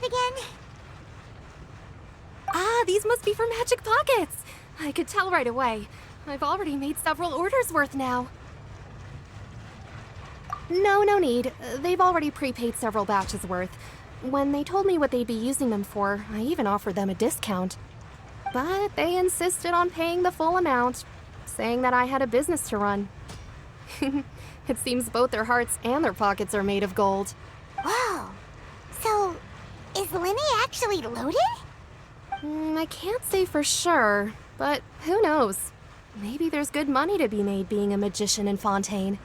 again? Ah, these must be for magic pockets! I could tell right away. I've already made several orders worth now. No need. They've already prepaid several batches worth. When they told me what they'd be using them for, I even offered them a discount. But they insisted on paying the full amount, saying that I had a business to run. It seems both their hearts and their pockets are made of gold. Whoa. So, is Linny actually loaded? I can't say for sure, but who knows? Maybe there's good money to be made being a magician in Fontaine.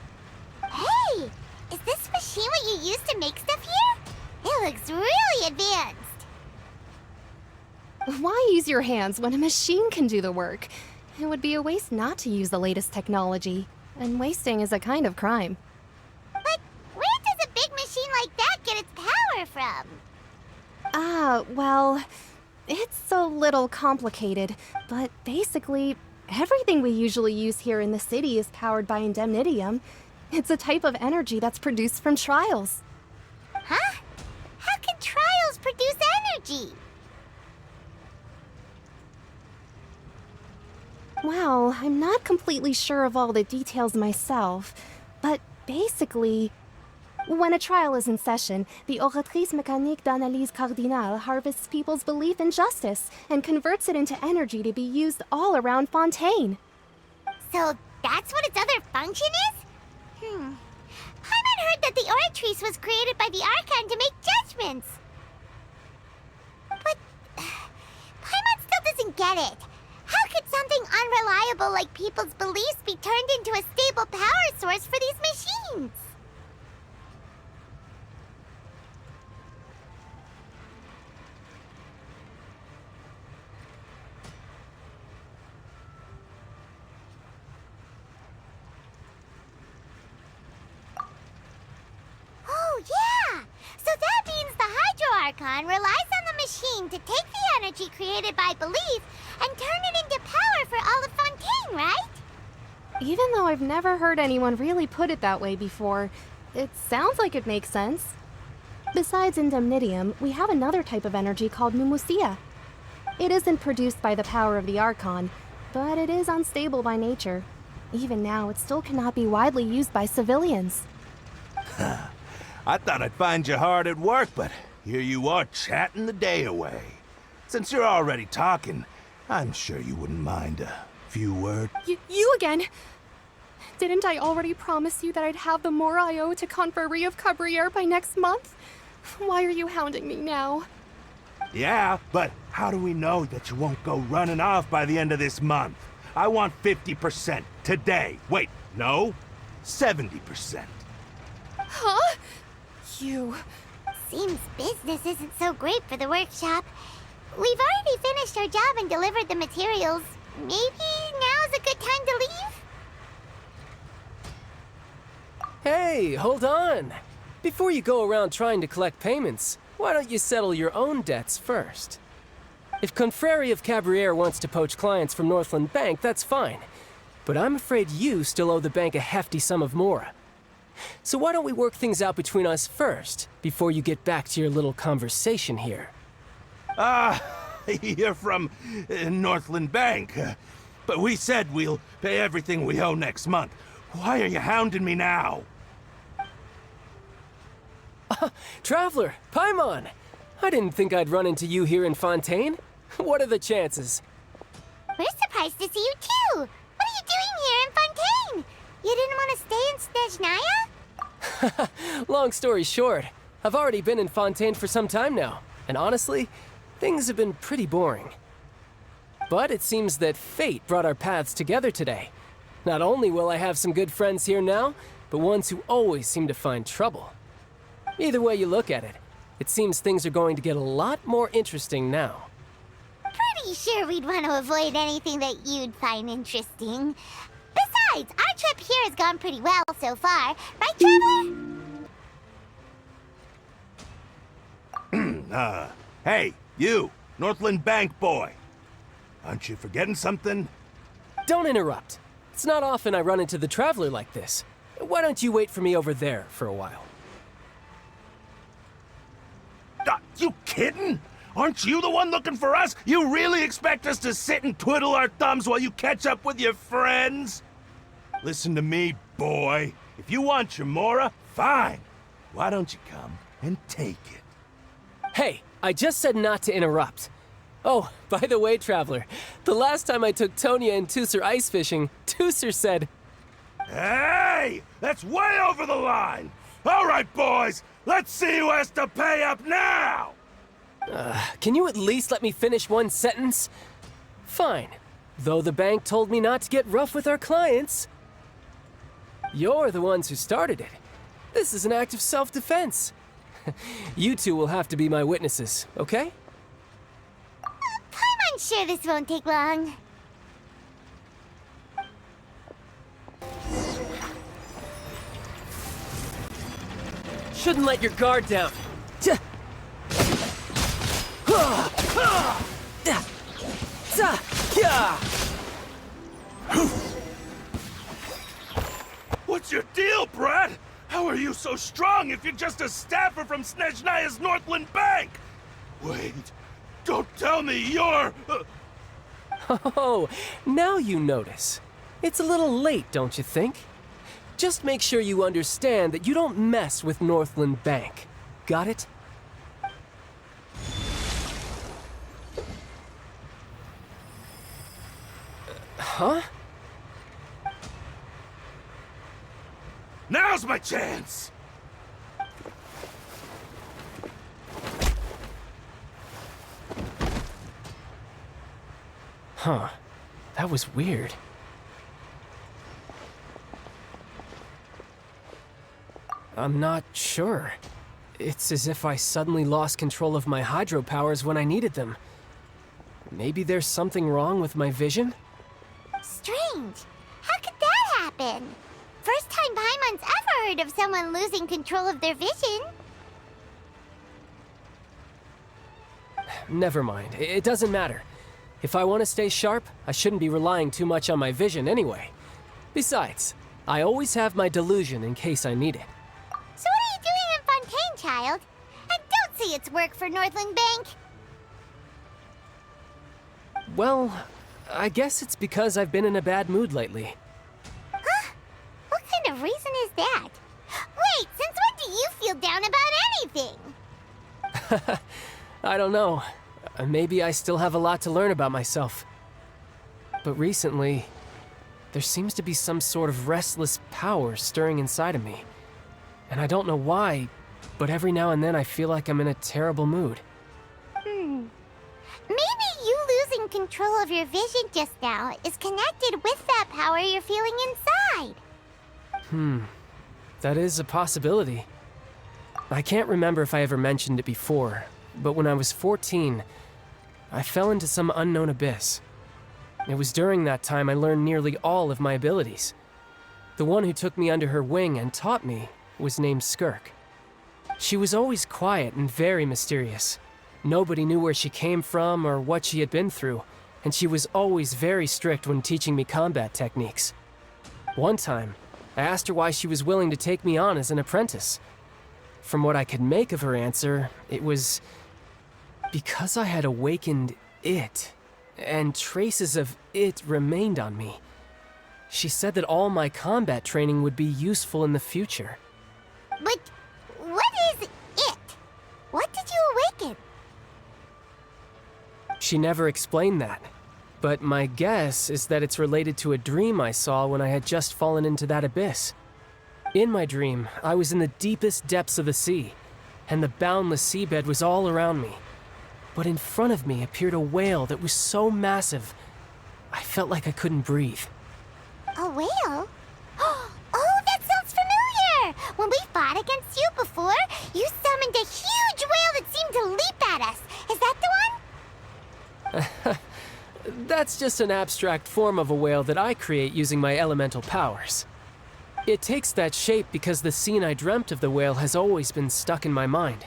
Hey! Is this machine what you use to make stuff here? It looks really advanced. Why use your hands when a machine can do the work? It would be a waste not to use the latest technology, and wasting is a kind of crime. But where does a big machine like that get its power from? Well, it's a little complicated, but basically, everything we usually use here in the city is powered by indemnitium. It's a type of energy that's produced from trials. Huh? How can trials produce energy? Well, I'm not completely sure of all the details myself, but basically, when a trial is in session, the Oratrice Mécanique d'Analyse Cardinale harvests people's belief in justice and converts it into energy to be used all around Fontaine. So that's what its other function is? Paimon heard that the Oratrice was created by the Archon to make judgments. But Paimon still doesn't get it. How could something unreliable like people's beliefs be turned into a stable power source for these machines? Oh, yeah! So that means the Hydro Archon relies on the machine to take the energy created by belief and turn it into power for all of Fontaine, right? Even though I've never heard anyone really put it that way before, it sounds like it makes sense. Besides indemnitium, we have another type of energy called pneumosia. It isn't produced by the power of the Archon, but it is unstable by nature. Even now, it still cannot be widely used by civilians. I thought I'd find you hard at work, but here you are chatting the day away. Since you're already talking, I'm sure you wouldn't mind a few words. You again? Didn't I already promise you that I'd have the more I owe to Confrérie of Cabriere by next month? Why are you hounding me now? Yeah, but how do we know that you won't go running off by the end of this month? I want 50% today. Wait, no, 70%. Huh? You... Seems business isn't so great for the workshop. We've already finished our job and delivered the materials. Maybe now's a good time to leave? Hey, hold on! Before you go around trying to collect payments, why don't you settle your own debts first? If Confrérie of Cabriere wants to poach clients from Northland Bank, that's fine. But I'm afraid you still owe the bank a hefty sum of mora. So why don't we work things out between us first, before you get back to your little conversation here? You're from Northland Bank. But we said we'll pay everything we owe next month. Why are you hounding me now? Traveler, Paimon! I didn't think I'd run into you here in Fontaine. What are the chances? We're surprised to see you too! What are you doing here in Fontaine? You didn't want to stay in Snezhnaya? Long story short, I've already been in Fontaine for some time now, and honestly, things have been pretty boring. But it seems that fate brought our paths together today. Not only will I have some good friends here now, but ones who always seem to find trouble. Either way you look at it, it seems things are going to get a lot more interesting now. Pretty sure we'd want to avoid anything that you'd find interesting. Besides, our trip here has gone pretty well so far, right, Traveler? Hey, you, Northland Bank boy. Aren't you forgetting something? Don't interrupt. It's not often I run into the Traveler like this. Why don't you wait for me over there for a while? You kidding? Aren't you the one looking for us? You really expect us to sit and twiddle our thumbs while you catch up with your friends? Listen to me, boy. If you want your Mora, fine. Why don't you come and take it? Hey, I just said not to interrupt. Oh, by the way, Traveler, the last time I took Tonya and Tusser ice fishing, Tusser said, Hey! That's way over the line! All right, boys, let's see who has to pay up now! can you at least let me finish one sentence? Fine. Though the bank told me not to get rough with our clients. You're the ones who started it. This is an act of self-defense. You two will have to be my witnesses, okay? I'm sure this won't take long. Shouldn't let your guard down. What's your deal, Brad? How are you so strong if you're just a staffer from Snezhnaya's Northland Bank? Wait, don't tell me you're... Oh, now you notice. It's a little late, don't you think? Just make sure you understand that you don't mess with Northland Bank. Got it? Huh? Now's my chance! Huh. That was weird. I'm not sure. It's as if I suddenly lost control of my hydro powers when I needed them. Maybe there's something wrong with my vision? Strange. How could that happen? First time Paimon's ever heard of someone losing control of their vision. Never mind. It doesn't matter. If I want to stay sharp, I shouldn't be relying too much on my vision anyway. Besides, I always have my delusion in case I need it. So what are you doing in Fontaine, child? I don't see its work for Northland Bank. Well, I guess it's because I've been in a bad mood lately. Huh? What kind of reason is that? Wait, since when do you feel down about anything? I don't know. Maybe I still have a lot to learn about myself. But recently, there seems to be some sort of restless power stirring inside of me. And I don't know why, but every now and then I feel like I'm in a terrible mood. Maybe you losing control of your vision just now is connected with that power you're feeling inside. That is a possibility. I can't remember if I ever mentioned it before, but when I was 14, I fell into some unknown abyss. It was during that time I learned nearly all of my abilities. The one who took me under her wing and taught me was named Skirk. She was always quiet and very mysterious. Nobody knew where she came from or what she had been through, and she was always very strict when teaching me combat techniques. One time, I asked her why she was willing to take me on as an apprentice. From what I could make of her answer, it was because I had awakened it, and traces of it remained on me. She said that all my combat training would be useful in the future. But what is it? What did you awaken? She never explained that, but my guess is that it's related to a dream I saw when I had just fallen into that abyss. In my dream, I was in the deepest depths of the sea, and the boundless seabed was all around me. But in front of me appeared a whale that was so massive, I felt like I couldn't breathe. A whale? Oh, that sounds familiar! When we fought against you before, you summoned a huge whale that seemed to leap at us. Is that the one? That's just an abstract form of a whale that I create using my elemental powers. It takes that shape because the scene I dreamt of the whale has always been stuck in my mind.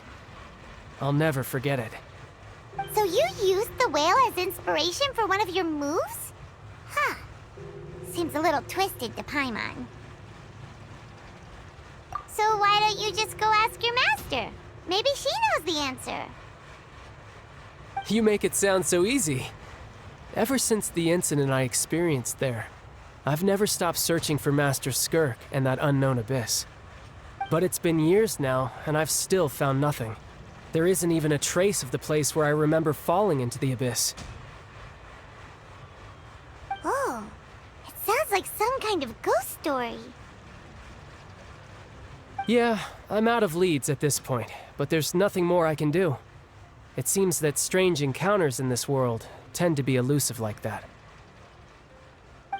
I'll never forget it. So you used the whale as inspiration for one of your moves? Huh. Seems a little twisted to Paimon. So why don't you just go ask your master? Maybe she knows the answer. You make it sound so easy. Ever since the incident I experienced there, I've never stopped searching for Master Skirk and that unknown abyss. But it's been years now, and I've still found nothing. There isn't even a trace of the place where I remember falling into the abyss. Oh, it sounds like some kind of ghost story. Yeah, I'm out of leads at this point, but there's nothing more I can do. It seems that strange encounters in this world tend to be elusive like that.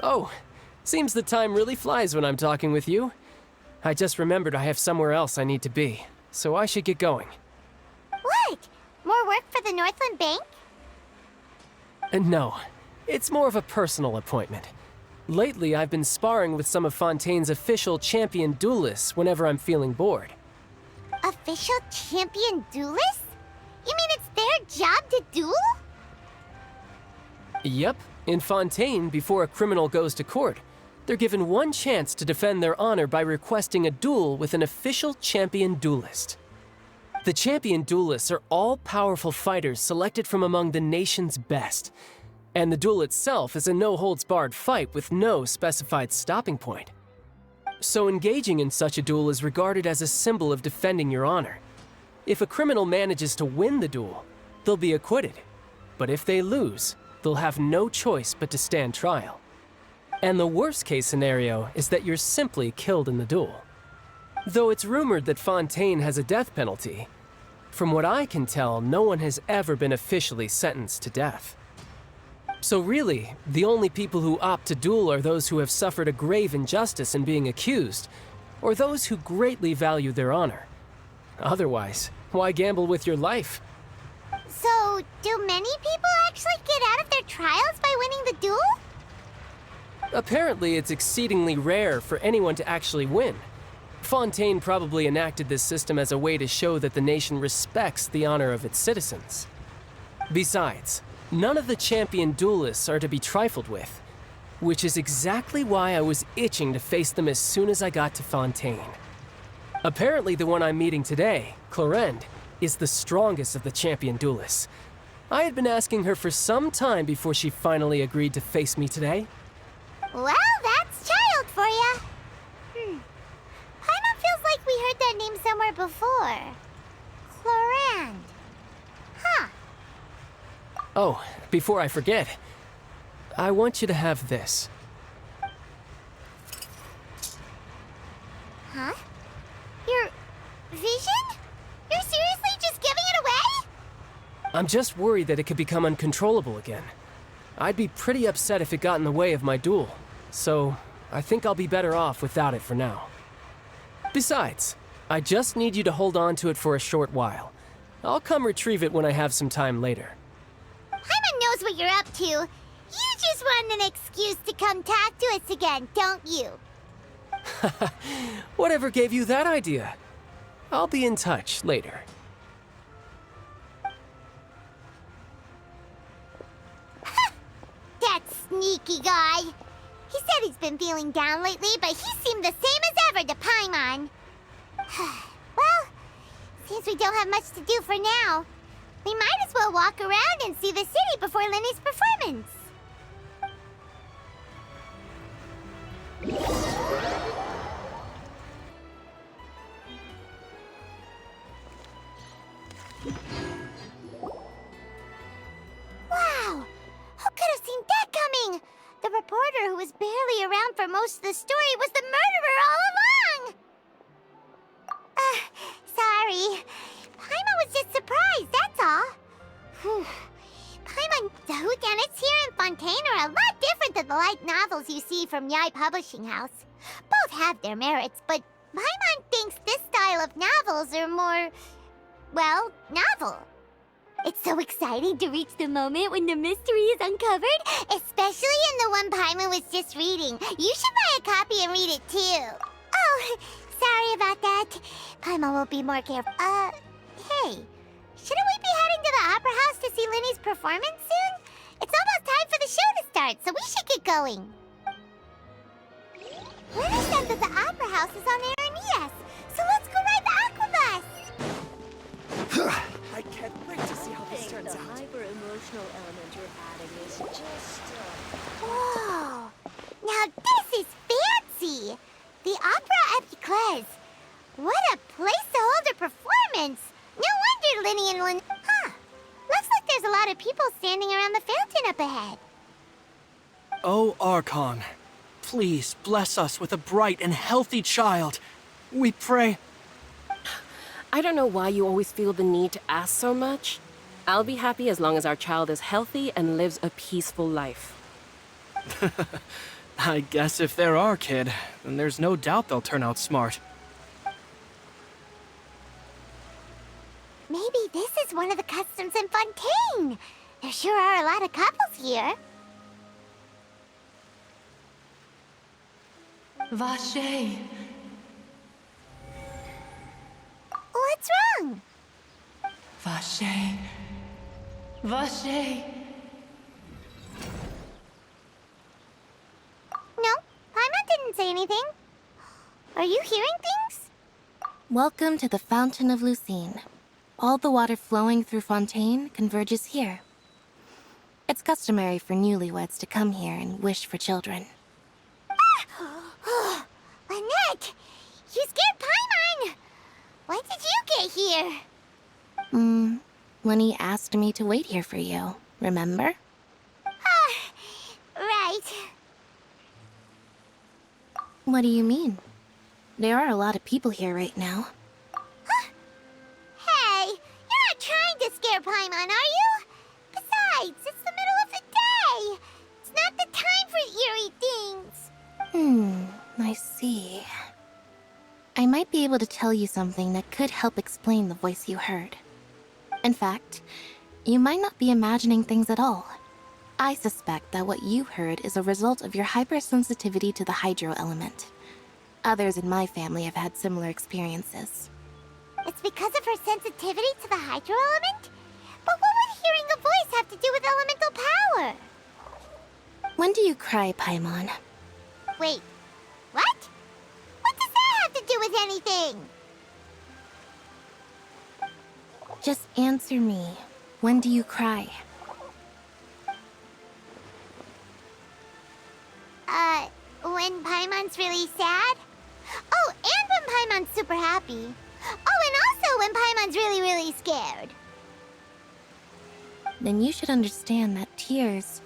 Oh, seems the time really flies when I'm talking with you. I just remembered I have somewhere else I need to be, so I should get going. What? More work for the Northland Bank? No, it's more of a personal appointment. Lately, I've been sparring with some of Fontaine's official champion duelists whenever I'm feeling bored. Official champion duelists? You mean it's their job to duel? Yep, in Fontaine, before a criminal goes to court, they're given one chance to defend their honor by requesting a duel with an official champion duelist. The champion duelists are all-powerful fighters selected from among the nation's best, and the duel itself is a no-holds-barred fight with no specified stopping point. So engaging in such a duel is regarded as a symbol of defending your honor. If a criminal manages to win the duel, they'll be acquitted. But if they lose, they'll have no choice but to stand trial. And the worst-case scenario is that you're simply killed in the duel. Though it's rumored that Fontaine has a death penalty, from what I can tell, no one has ever been officially sentenced to death. So really, the only people who opt to duel are those who have suffered a grave injustice in being accused, or those who greatly value their honor. Otherwise, why gamble with your life? So, do many people actually get out of their trials by winning the duel? Apparently, it's exceedingly rare for anyone to actually win. Fontaine probably enacted this system as a way to show that the nation respects the honor of its citizens. Besides, none of the champion duelists are to be trifled with, which is exactly why I was itching to face them as soon as I got to Fontaine. Apparently, the one I'm meeting today, Childe, is the strongest of the champion duelists. I had been asking her for some time before she finally agreed to face me today. Well, that's Childe for ya. Paimon feels like we heard that name somewhere before. Childe. Huh. Oh, before I forget, I want you to have this. Huh? Your vision? You're seriously just giving it away? I'm just worried that it could become uncontrollable again. I'd be pretty upset if it got in the way of my duel, so I think I'll be better off without it for now. Besides, I just need you to hold on to it for a short while. I'll come retrieve it when I have some time later. Paimon knows what you're up to. You just want an excuse to come talk to us again, don't you? Whatever gave you that idea? I'll be in touch later. That sneaky guy. He said he's been feeling down lately, but he seemed the same as ever to Paimon. Well, since we don't have much to do for now, we might as well walk around and see the city before Lenny's performance. Wow! Who could have seen that coming? The reporter who was barely around for most of the story was the murderer all along! Sorry. Paimon was just surprised, that's all. Whew. Paimon, the whodunits here in Fontaine are a lot different than the light novels you see from Yai Publishing House. Both have their merits, but Paimon thinks this style of novels are more, well, novel. It's so exciting to reach the moment when the mystery is uncovered, especially in the one Paimon was just reading. You should buy a copy and read it too. Oh, sorry about that. Paimon will be more careful. Hey, shouldn't we be heading to the Opera House to see Lenny's performance soon? It's almost time for the show to start, so we should get going. Lenny said that the Opera House is on Aeneas, so let's go ride the Aquabus. additional element you're adding is just, Whoa! Now this is fancy! The Opera Epiclese. What a place to hold a performance! No wonder Linny and Lynn... Huh. Looks like there's a lot of people standing around the fountain up ahead. Oh, Archon, please bless us with a bright and healthy child. We pray... I don't know why you always feel the need to ask so much. I'll be happy as long as our child is healthy and lives a peaceful life. I guess if they're our kid, then there's no doubt they'll turn out smart. Maybe this is one of the customs in Fontaine. There sure are a lot of couples here. Vache. What's wrong? Vache. Vache. No, Paimon didn't say anything. Are you hearing things? Welcome to the Fountain of Lucine. All the water flowing through Fontaine converges here. It's customary for newlyweds to come here and wish for children. Lynette! You scared Paimon! When did you get here? Lenny asked me to wait here for you, remember? Right. What do you mean? There are a lot of people here right now. Hey, you're not trying to scare Paimon, are you? Besides, it's the middle of the day. It's not the time for eerie things. I see. I might be able to tell you something that could help explain the voice you heard. In fact, you might not be imagining things at all. I suspect that what you heard is a result of your hypersensitivity to the hydro element. Others in my family have had similar experiences. It's because of her sensitivity to the hydro element? But what would hearing a voice have to do with elemental power? When do you cry, Paimon? Wait, what? What does that have to do with anything? Just answer me. When do you cry? When Paimon's really sad? Oh, and when Paimon's super happy. Oh, and also when Paimon's really, really scared. Then you should understand that tears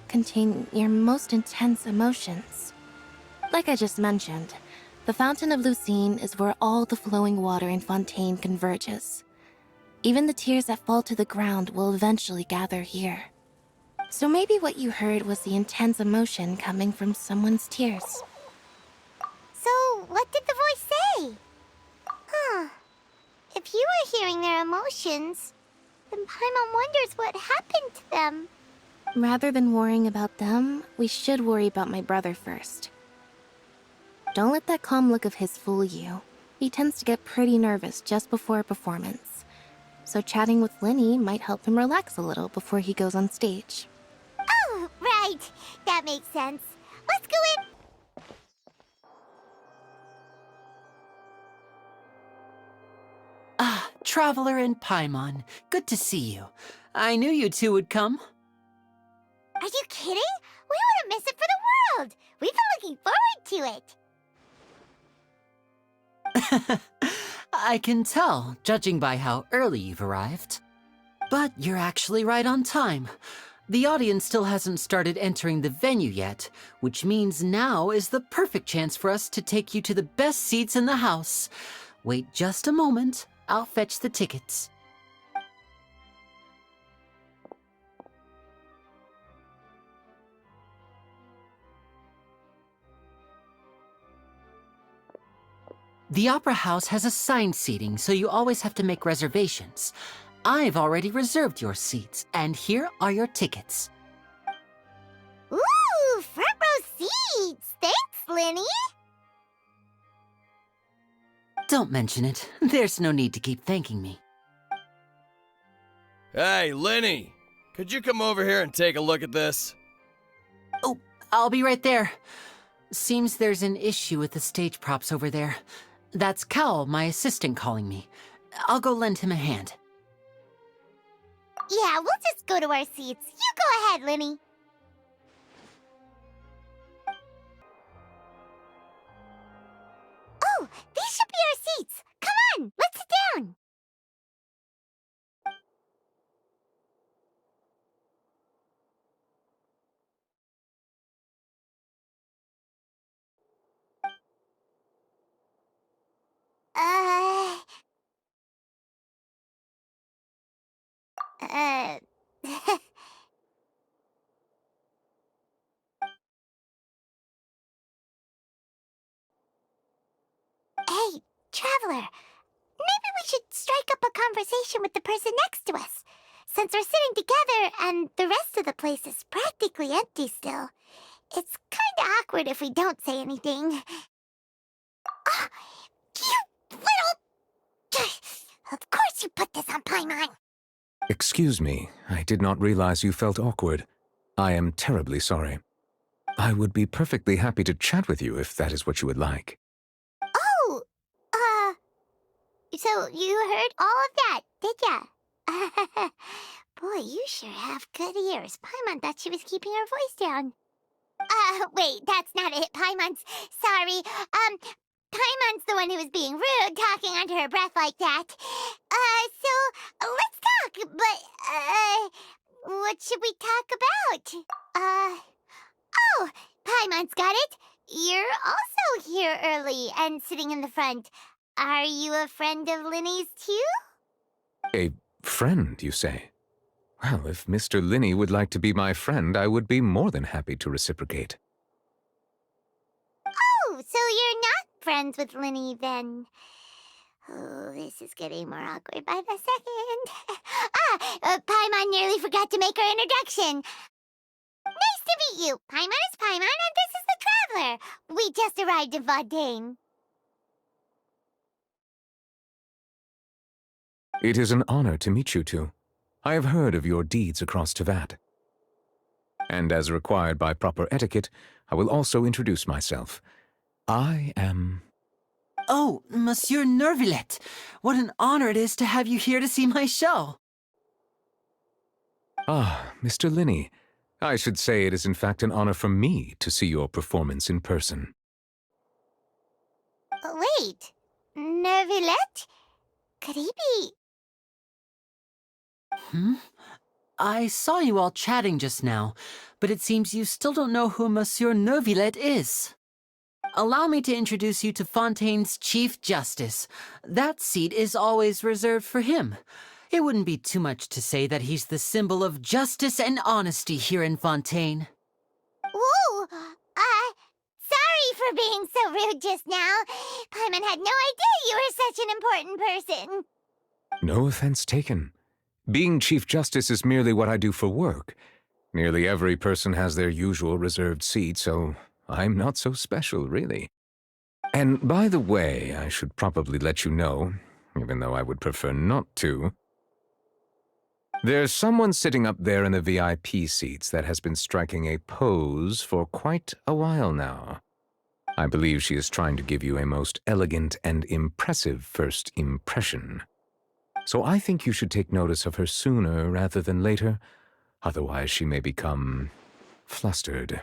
contain your most intense emotions. Like I just mentioned, the Fountain of Lucine is where all the flowing water in Fontaine converges. Even the tears that fall to the ground will eventually gather here. So maybe what you heard was the intense emotion coming from someone's tears. So, what did the voice say? Huh. If you were hearing their emotions, then Paimon wonders what happened to them. Rather than worrying about them, we should worry about my brother first. Don't let that calm look of his fool you. He tends to get pretty nervous just before a performance. So chatting with Linny might help him relax a little before he goes on stage. Oh, right. That makes sense. Let's go in. Ah, Traveler and Paimon. Good to see you. I knew you two would come. Are you kidding? We wouldn't miss it for the world. We've been looking forward to it. I can tell, judging by how early you've arrived. But you're actually right on time. The audience still hasn't started entering the venue yet, which means now is the perfect chance for us to take you to the best seats in the house. Wait just a moment. I'll fetch the tickets. The Opera House has assigned seating, so you always have to make reservations. I've already reserved your seats, and here are your tickets. Ooh, front row seats. Thanks, Linny. Don't mention it. There's no need to keep thanking me. Hey, Linny! Could you come over here and take a look at this? Oh, I'll be right there. Seems there's an issue with the stage props over there. That's Cal, my assistant, calling me. I'll go lend him a hand. Yeah, we'll just go to our seats. You go ahead, Linny. Oh, these should be our seats. Come on, let's sit down. Uh... Uh... Hey, Traveler. Maybe we should strike up a conversation with the person next to us. Since we're sitting together and the rest of the place is practically empty still, it's kinda awkward if we don't say anything. Ah, you little... Of course you put this on Paimon. Excuse me, I did not realize you felt awkward. I am terribly sorry. I would be perfectly happy to chat with you if that is what you would like. Oh, so you heard all of that, did ya? Boy, you sure have good ears. Paimon thought she was keeping her voice down. Wait, that's not it, Paimon's. Sorry. Paimon's the one who was being rude, talking under her breath like that. So, let's talk, but, what should we talk about? Oh, Paimon's got it. You're also here early and sitting in the front. Are you a friend of Linny's, too? A friend, you say? Well, if Mr. Linny would like to be my friend, I would be more than happy to reciprocate. Oh, so you're not friends with Linny, then? Oh, this is getting more awkward by the second. Paimon nearly forgot to make her introduction. Nice to meet you. Paimon is Paimon, and this is the Traveler. We just arrived in Fontaine. It is an honor to meet you two. I have heard of your deeds across Tevat. And as required by proper etiquette, I will also introduce myself. I am... Oh, Monsieur Nervillet, what an honor it is to have you here to see my show. Ah, Mr. Linny. I should say it is in fact an honor for me to see your performance in person. Wait, Nervillet? Could he be... I saw you all chatting just now, but it seems you still don't know who Monsieur Nervillet is. Allow me to introduce you to Fontaine's Chief Justice. That seat is always reserved for him. It wouldn't be too much to say that he's the symbol of justice and honesty here in Fontaine. Whoa! Sorry for being so rude just now. Paimon had no idea you were such an important person. No offense taken. Being Chief Justice is merely what I do for work. Nearly every person has their usual reserved seat, so I'm not so special, really. And by the way, I should probably let you know, even though I would prefer not to. There's someone sitting up there in the VIP seats that has been striking a pose for quite a while now. I believe she is trying to give you a most elegant and impressive first impression. So I think you should take notice of her sooner rather than later, otherwise she may become flustered.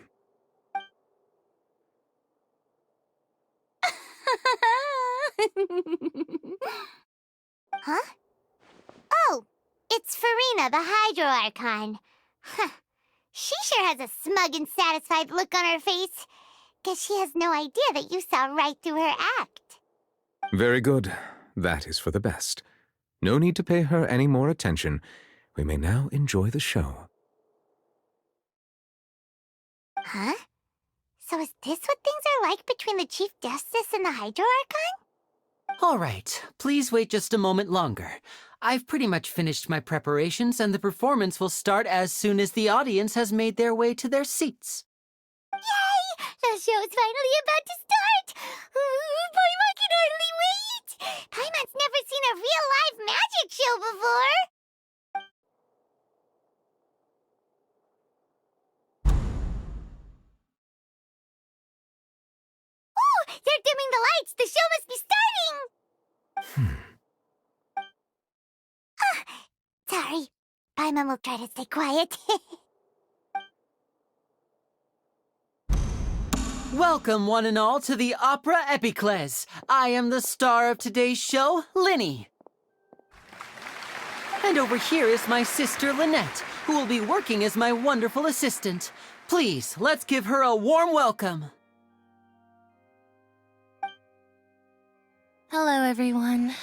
Huh? Oh, it's Farina, the Hydro Archon. Huh. She sure has a smug and satisfied look on her face. Guess she has no idea that you saw right through her act. Very good. That is for the best. No need to pay her any more attention. We may now enjoy the show. Huh? So is this what things are like between the Chief Justice and the Hydro Archon? All right, please wait just a moment longer. I've pretty much finished my preparations, and the performance will start as soon as the audience has made their way to their seats. Yay! The show's finally about to start! Paimon can hardly wait! Paimon's never seen a real live magic show before! Oh! They're dimming the lights! The show must be starting! Sorry. Paimon will try to stay quiet. Welcome, one and all, to the Opera Epiclese. I am the star of today's show, Linny. And over here is my sister, Lynette, who will be working as my wonderful assistant. Please, let's give her a warm welcome. Hello, everyone.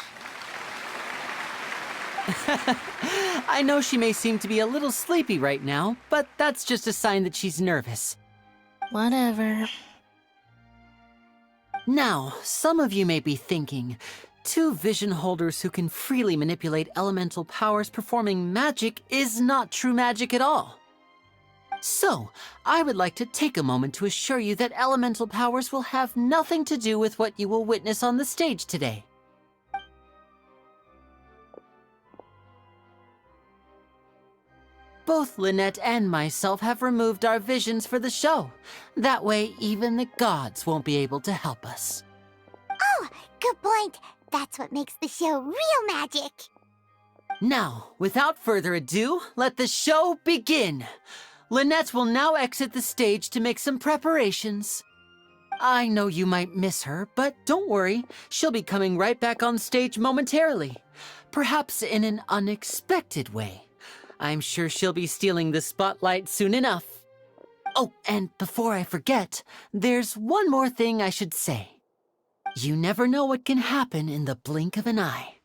I know she may seem to be a little sleepy right now, but that's just a sign that she's nervous. Whatever. Now, some of you may be thinking, two vision holders who can freely manipulate elemental powers performing magic is not true magic at all. So, I would like to take a moment to assure you that elemental powers will have nothing to do with what you will witness on the stage today. Both Lynette and myself have removed our visions for the show. That way, even the gods won't be able to help us. Oh, good point. That's what makes the show real magic. Now, without further ado, let the show begin. Lynette will now exit the stage to make some preparations. I know you might miss her, but don't worry. She'll be coming right back on stage momentarily. Perhaps in an unexpected way. I'm sure she'll be stealing the spotlight soon enough. Oh, and before I forget, there's one more thing I should say. You never know what can happen in the blink of an eye.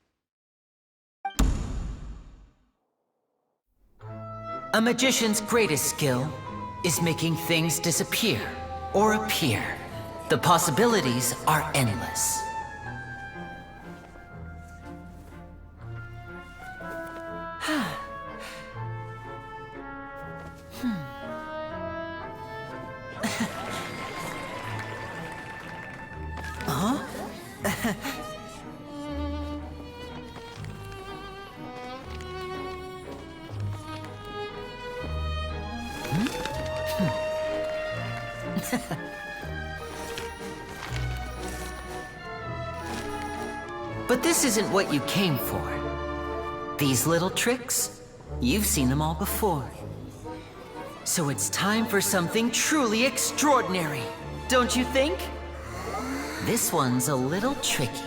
A magician's greatest skill is making things disappear or appear. The possibilities are endless. But this isn't what you came for. These little tricks, you've seen them all before. So it's time for something truly extraordinary, don't you think? This one's a little tricky.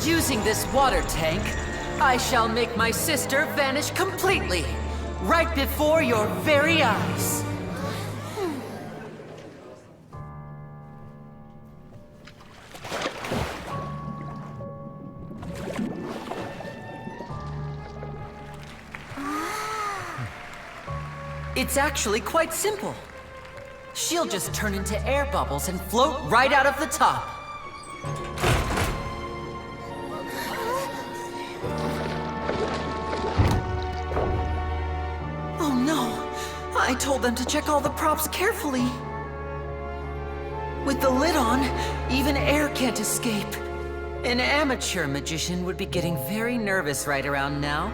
Using this water tank, I shall make my sister vanish completely, right before your very eyes. It's actually quite simple. She'll just turn into air bubbles and float right out of the top. Oh no! I told them to check all the props carefully. With the lid on, even air can't escape. An amateur magician would be getting very nervous right around now.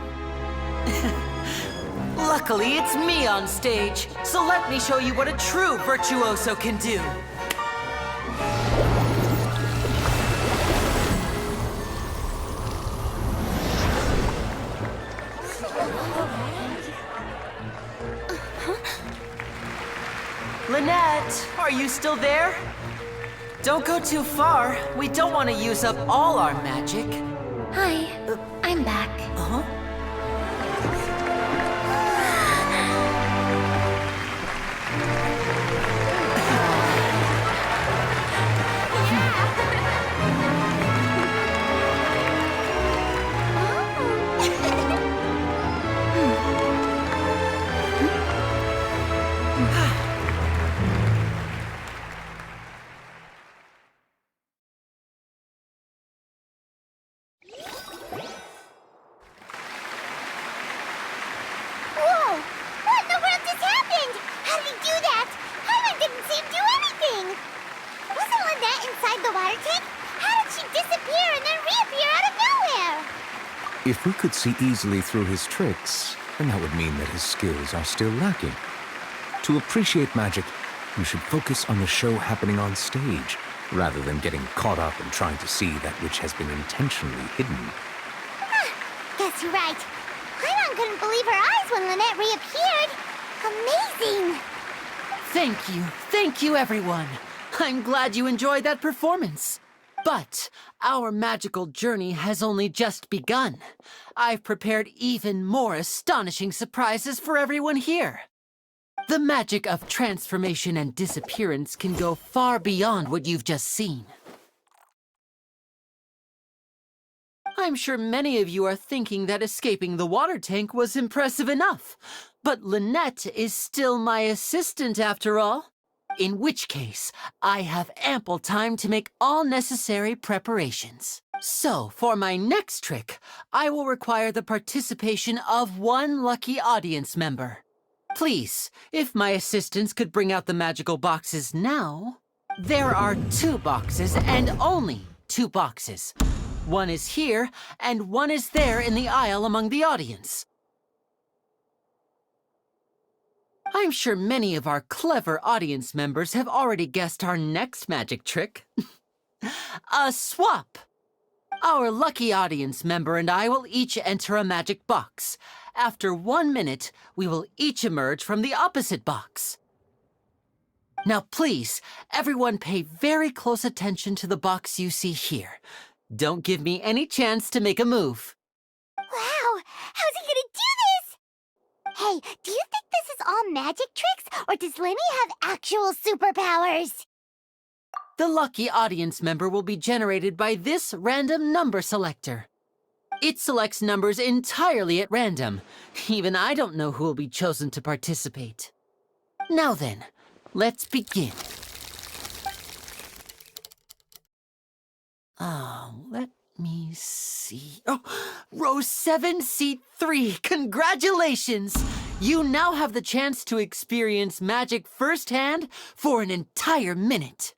Luckily, it's me on stage, so let me show you what a true virtuoso can do. Lynette, are you still there? Don't go too far. We don't want to use up all our magic. Hi, I'm back. Uh-huh. Whoa! What in the world just happened? How did he do that? Paimon didn't see him do anything. Wasn't Lynette inside the water tank? How did she disappear and then reappear out of nowhere? If we could see easily through his tricks, then that would mean that his skills are still lacking. To appreciate magic, You should focus on the show happening on stage, rather than getting caught up in trying to see that which has been intentionally hidden. Guess you're right. Paimon couldn't believe her eyes when Lynette reappeared. Amazing! Thank you, everyone. I'm glad you enjoyed that performance. But our magical journey has only just begun. I've prepared even more astonishing surprises for everyone here. The magic of transformation and disappearance can go far beyond what you've just seen. I'm sure many of you are thinking that escaping the water tank was impressive enough, but Lynette is still my assistant after all. In which case, I have ample time to make all necessary preparations. So, for my next trick, I will require the participation of one lucky audience member. Please, if my assistants could bring out the magical boxes now. There are 2 boxes and only 2 boxes. One is here, and one is there in the aisle among the audience. I'm sure many of our clever audience members have already guessed our next magic trick. A swap! Our lucky audience member and I will each enter a magic box. After 1 minute, we will each emerge from the opposite box. Now please, everyone pay very close attention to the box you see here. Don't give me any chance to make a move. Wow! How's he gonna do this? Hey, do you think this is all magic tricks, or does Lenny have actual superpowers? The lucky audience member will be generated by this random number selector. It selects numbers entirely at random. Even I don't know who will be chosen to participate. Now then, let's begin. Let me see. Oh, row 7, seat 3. Congratulations! You now have the chance to experience magic firsthand for an entire minute.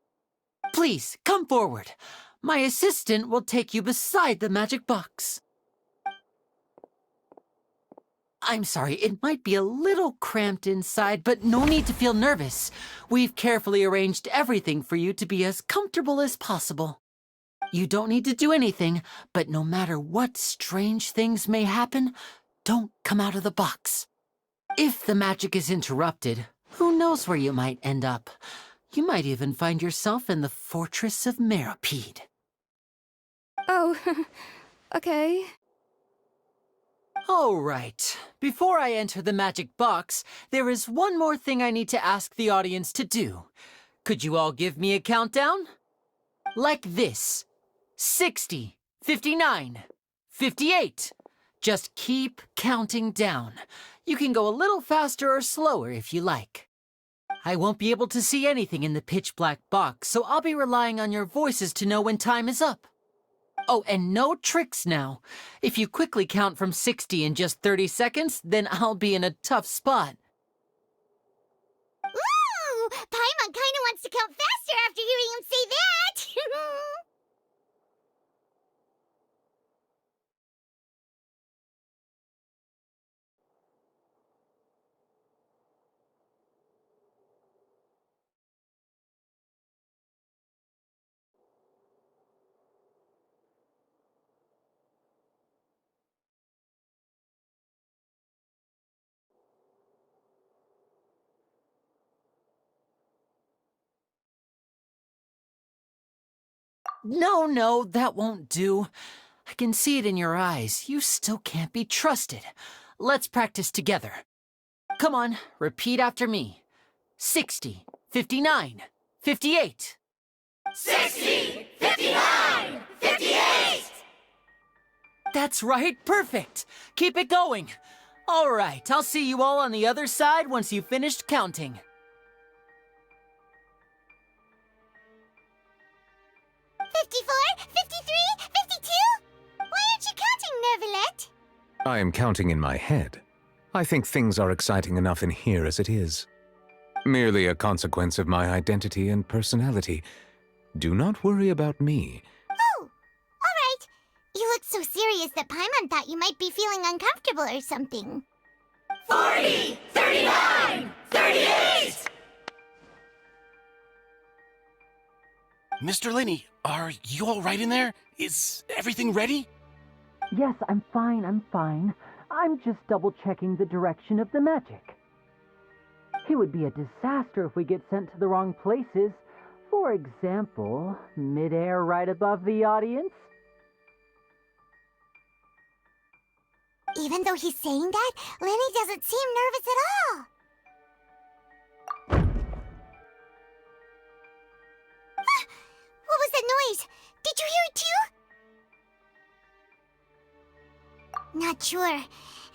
Please, come forward. My assistant will take you beside the magic box. I'm sorry, it might be a little cramped inside, but no need to feel nervous. We've carefully arranged everything for you to be as comfortable as possible. You don't need to do anything, but no matter what strange things may happen, don't come out of the box. If the magic is interrupted, who knows where you might end up? You might even find yourself in the Fortress of Meropide. Oh, okay. All right. Before I enter the magic box, there is one more thing I need to ask the audience to do. Could you all give me a countdown? Like this. 60, 59, 58. Just keep counting down. You can go a little faster or slower if you like. I won't be able to see anything in the pitch-black box, so I'll be relying on your voices to know when time is up. Oh, and no tricks now. If you quickly count from 60 in just 30 seconds, then I'll be in a tough spot. Ooh! Paimon kinda wants to count faster after hearing him say that! No, that won't do. I can see it in your eyes. You still can't be trusted. Let's practice together. Come on, repeat after me. 60, 59, 58. 60, 59, 58! That's right, perfect. Keep it going. All right, I'll see you all on the other side once you've finished counting. 54, 53, 52? Why aren't you counting, Nervalet? I am counting in my head. I think things are exciting enough in here as it is. Merely a consequence of my identity and personality. Do not worry about me. Oh, all right. You look so serious that Paimon thought you might be feeling uncomfortable or something. 40, 39, 38! Mr. Linney, are you all right in there? Is everything ready? Yes, I'm fine, I'm just double-checking the direction of the magic. It would be a disaster if we get sent to the wrong places. For example, midair right above the audience. Even though he's saying that, Lenny doesn't seem nervous at all. What was that noise? Did you hear it too? Not sure.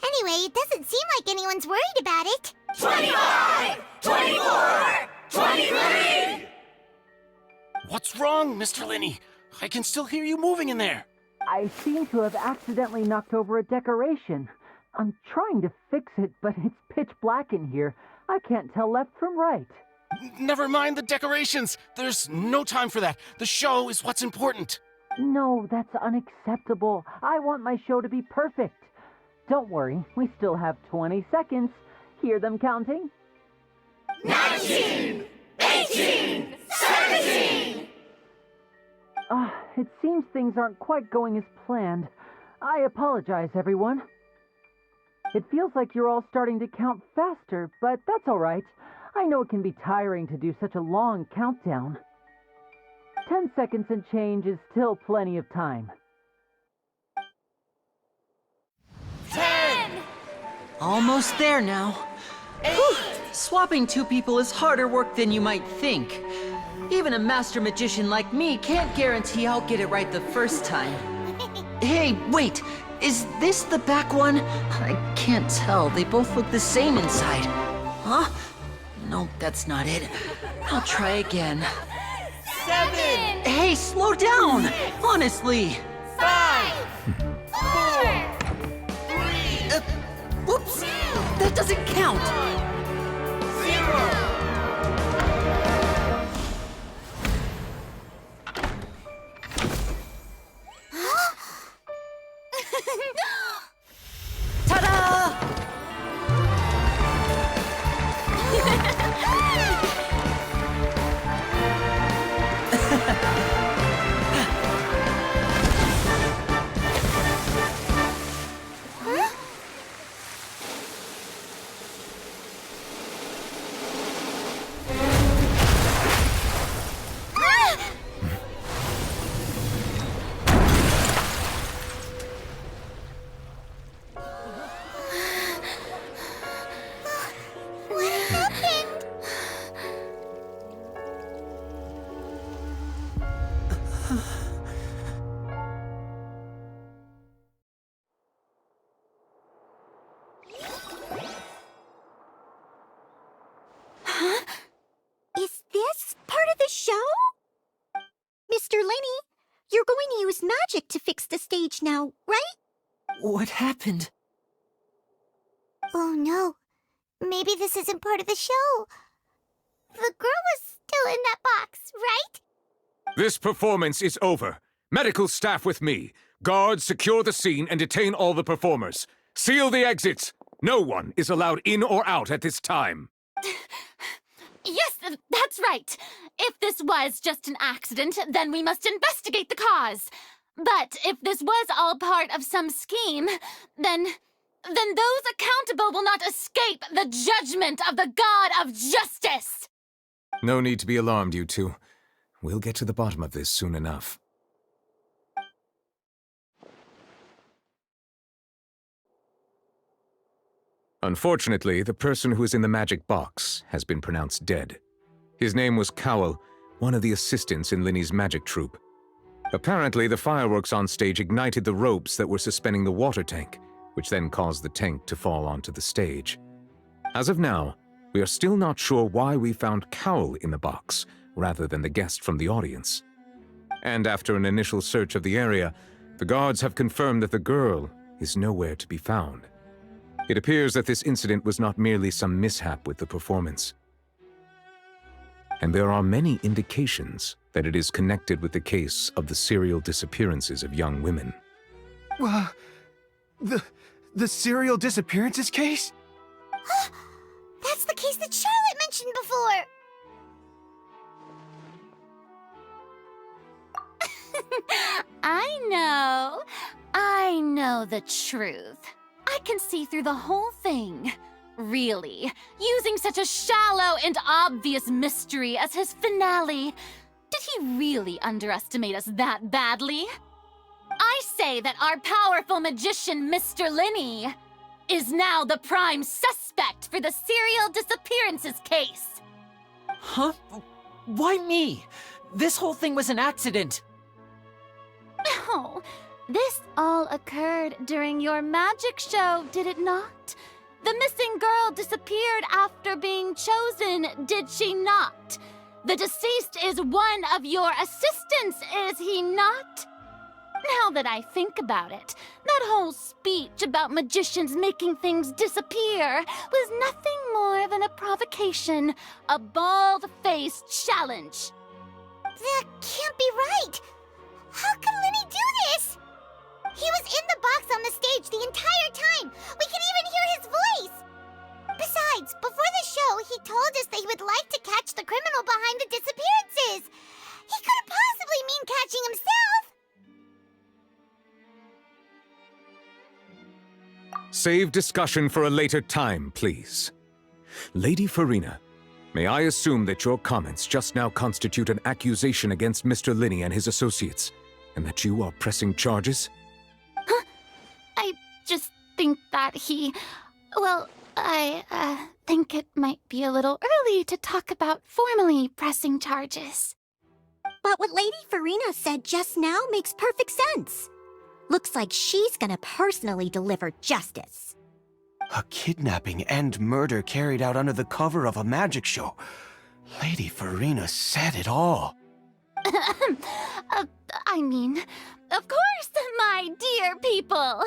Anyway, it doesn't seem like anyone's worried about it. 25! 24! 23! What's wrong, Mr. Linney? I can still hear you moving in there. I seem to have accidentally knocked over a decoration. I'm trying to fix it, but it's pitch black in here. I can't tell left from right. Never mind the decorations. There's no time for that. The show is what's important. No, that's unacceptable. I want my show to be perfect. Don't worry, we still have 20 seconds. Hear them counting? 19! 18! 17! It seems things aren't quite going as planned. I apologize, everyone. It feels like you're all starting to count faster, but that's all right. I know it can be tiring to do such a long countdown. 10 seconds and change is still plenty of time. 10! Almost there now. Whew, swapping two people is harder work than you might think. Even a master magician like me can't guarantee I'll get it right the first time. Hey, wait! Is this the back one? I can't tell. They both look the same inside. Huh? No, that's not it. I'll try again. 7! Hey, slow down! Honestly! 5! 4! 3! Whoops! That doesn't count! 0! Ta-da! What happened? Huh? Is this part of the show? Mr. Linney, you're going to use magic to fix the stage now, right? What happened? Oh no. Maybe this isn't part of the show. The girl was still in that box, right? This performance is over. Medical staff with me. Guards, secure the scene and detain all the performers. Seal the exits. No one is allowed in or out at this time. Yes, that's right. If this was just an accident, then we must investigate the cause. But if this was all part of some scheme, then those accountable will not escape the judgment of the God of Justice! No need to be alarmed, you two. We'll get to the bottom of this soon enough. Unfortunately, the person who is in the magic box has been pronounced dead. His name was Cowell, one of the assistants in Linney's magic troupe. Apparently, the fireworks on stage ignited the ropes that were suspending the water tank, which then caused the tank to fall onto the stage. As of now, we are still not sure why we found Cowell in the box, rather than the guest from the audience. And after an initial search of the area, the guards have confirmed that the girl is nowhere to be found. It appears that this incident was not merely some mishap with the performance. And there are many indications that it is connected with the case of the serial disappearances of young women. The serial disappearances case? That's the case that Charlotte mentioned before! I know the truth. I can see through the whole thing. Really, using such a shallow and obvious mystery as his finale. Did he really underestimate us that badly? I say that our powerful magician, Mr. Linney, is now the prime suspect for the serial disappearances case. Huh? Why me? This whole thing was an accident. Oh, this all occurred during your magic show, did it not? The missing girl disappeared after being chosen, did she not? The deceased is one of your assistants, is he not? Now that I think about it, that whole speech about magicians making things disappear was nothing more than a provocation, a bald-faced challenge. That can't be right! How can Linney do this? He was in the box on the stage the entire time! We could even hear his voice! Besides, before the show, he told us that he would like to catch the criminal behind the disappearances! He couldn't possibly mean catching himself! Save discussion for a later time, please. Lady Farina, may I assume that your comments just now constitute an accusation against Mr. Linney and his associates, and that you are pressing charges? Huh? I just think that I think it might be a little early to talk about formally pressing charges. But what Lady Farina said just now makes perfect sense. Looks like she's gonna personally deliver justice. A kidnapping and murder carried out under the cover of a magic show. Lady Farina said it all. I mean, of course, my dear people.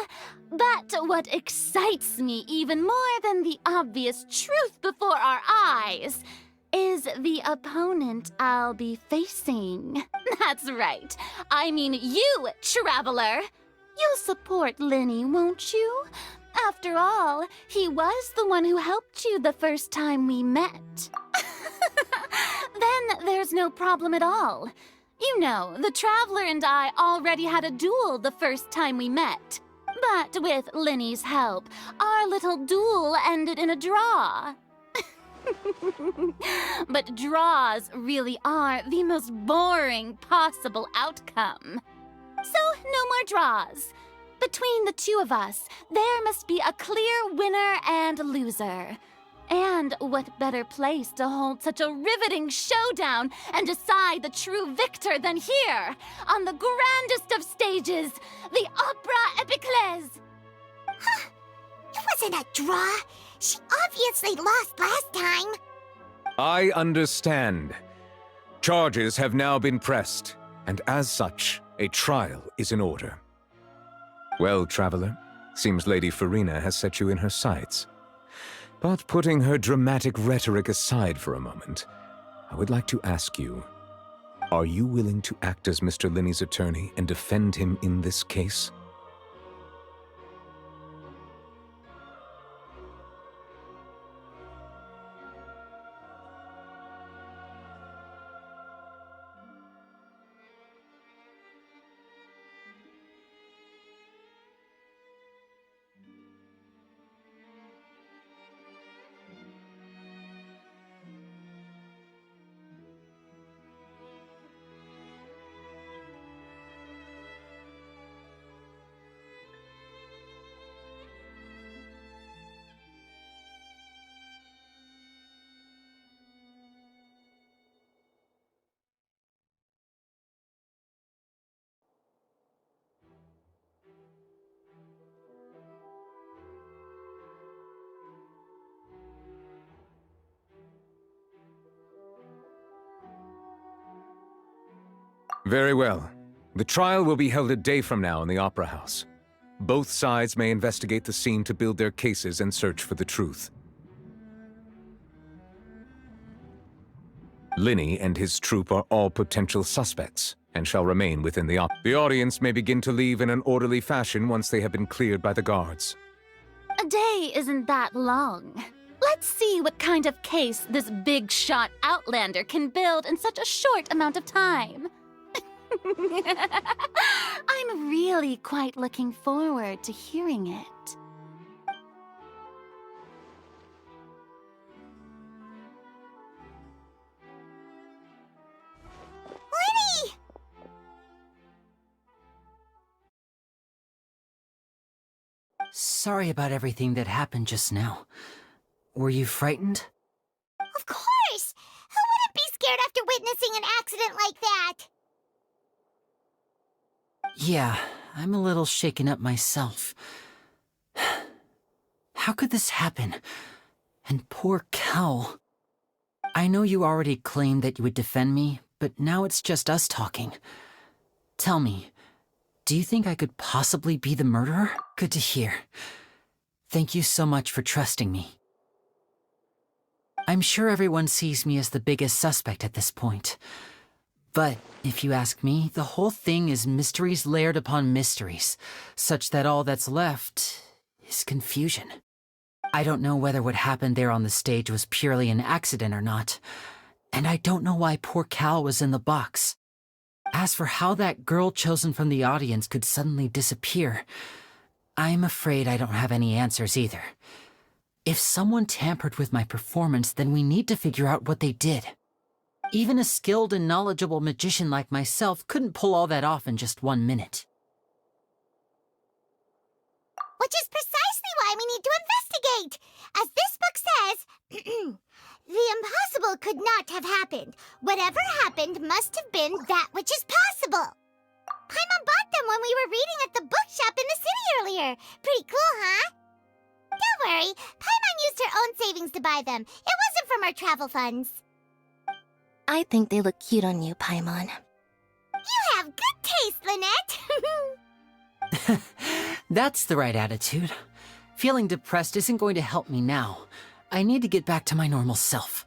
But what excites me even more than the obvious truth before our eyes is the opponent I'll be facing. That's right. I mean you, Traveler. You'll support Linney, won't you? After all, he was the one who helped you the first time we met. Then there's no problem at all. You know, the Traveler and I already had a duel the first time we met. But with Linney's help, our little duel ended in a draw. But draws really are the most boring possible outcome. So, no more draws. Between the two of us, there must be a clear winner and loser. And what better place to hold such a riveting showdown and decide the true victor than here, on the grandest of stages, the Opera Epiclese? Huh? It wasn't a draw. She obviously lost last time. I understand. Charges have now been pressed, and as such, a trial is in order. Well, Traveler, seems Lady Farina has set you in her sights. But putting her dramatic rhetoric aside for a moment, I would like to ask you, are you willing to act as Mr. Linney's attorney and defend him in this case? Very well. The trial will be held a day from now in the Opera House. Both sides may investigate the scene to build their cases and search for the truth. Linney and his troupe are all potential suspects and shall remain within the The audience may begin to leave in an orderly fashion once they have been cleared by the guards. A day isn't that long. Let's see what kind of case this big-shot outlander can build in such a short amount of time. I'm really quite looking forward to hearing it. Lenny! Sorry about everything that happened just now. Were you frightened? Of course! Who wouldn't be scared after witnessing an accident like that? Yeah, I'm a little shaken up myself. How could this happen? And poor Cal. I know you already claimed that you would defend me, but now it's just us talking. Tell me, do you think I could possibly be the murderer? Good to hear. Thank you so much for trusting me. I'm sure everyone sees me as the biggest suspect at this point. But if you ask me, the whole thing is mysteries layered upon mysteries, such that all that's left is confusion. I don't know whether what happened there on the stage was purely an accident or not, and I don't know why poor Cal was in the box. As for how that girl chosen from the audience could suddenly disappear, I'm afraid I don't have any answers either. If someone tampered with my performance, then we need to figure out what they did. Even a skilled and knowledgeable magician like myself couldn't pull all that off in just 1 minute. Which is precisely why we need to investigate! As this book says, the impossible could not have happened. Whatever happened must have been that which is possible. Paimon bought them when we were reading at the bookshop in the city earlier. Pretty cool, huh? Don't worry, Paimon used her own savings to buy them. It wasn't from our travel funds. I think they look cute on you, Paimon. You have good taste, Lynette! That's the right attitude. Feeling depressed isn't going to help me now. I need to get back to my normal self.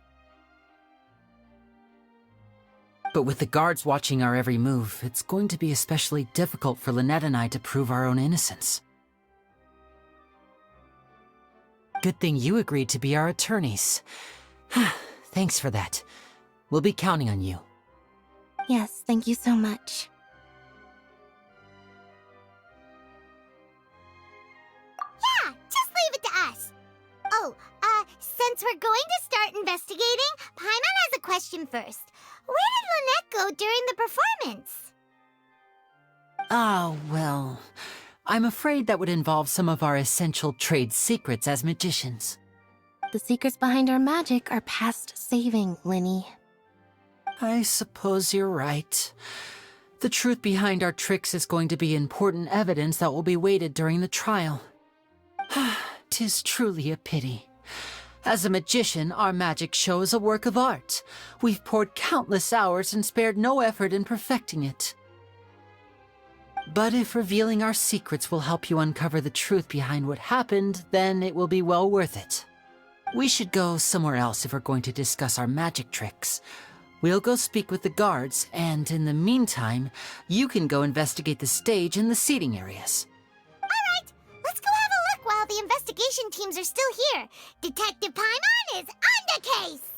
But with the guards watching our every move, it's going to be especially difficult for Lynette and I to prove our own innocence. Good thing you agreed to be our attorneys. Thanks for that. We'll be counting on you. Yes, thank you so much. Yeah, just leave it to us. Oh, since we're going to start investigating, Paimon has a question first. Where did Lynette go during the performance? Ah, well, I'm afraid that would involve some of our essential trade secrets as magicians. The secrets behind our magic are past saving, Linny. I suppose you're right. The truth behind our tricks is going to be important evidence that will be weighted during the trial. 'Tis truly a pity. As a magician, our magic show is a work of art. We've poured countless hours and spared no effort in perfecting it. But if revealing our secrets will help you uncover the truth behind what happened, then it will be well worth it. We should go somewhere else if we're going to discuss our magic tricks. We'll go speak with the guards, and in the meantime, you can go investigate the stage and the seating areas. Alright, let's go have a look while the investigation teams are still here. Detective Paimon is on the case!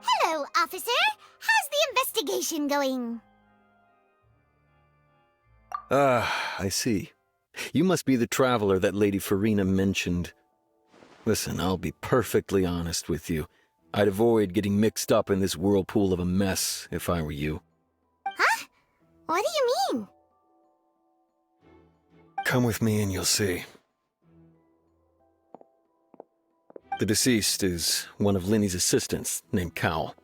Hello, officer. How's the investigation going? Ah, I see. You must be the traveler that Lady Farina mentioned. Listen, I'll be perfectly honest with you. I'd avoid getting mixed up in this whirlpool of a mess if I were you. Huh? What do you mean? Come with me and you'll see. The deceased is one of Linny's assistants, named Cal.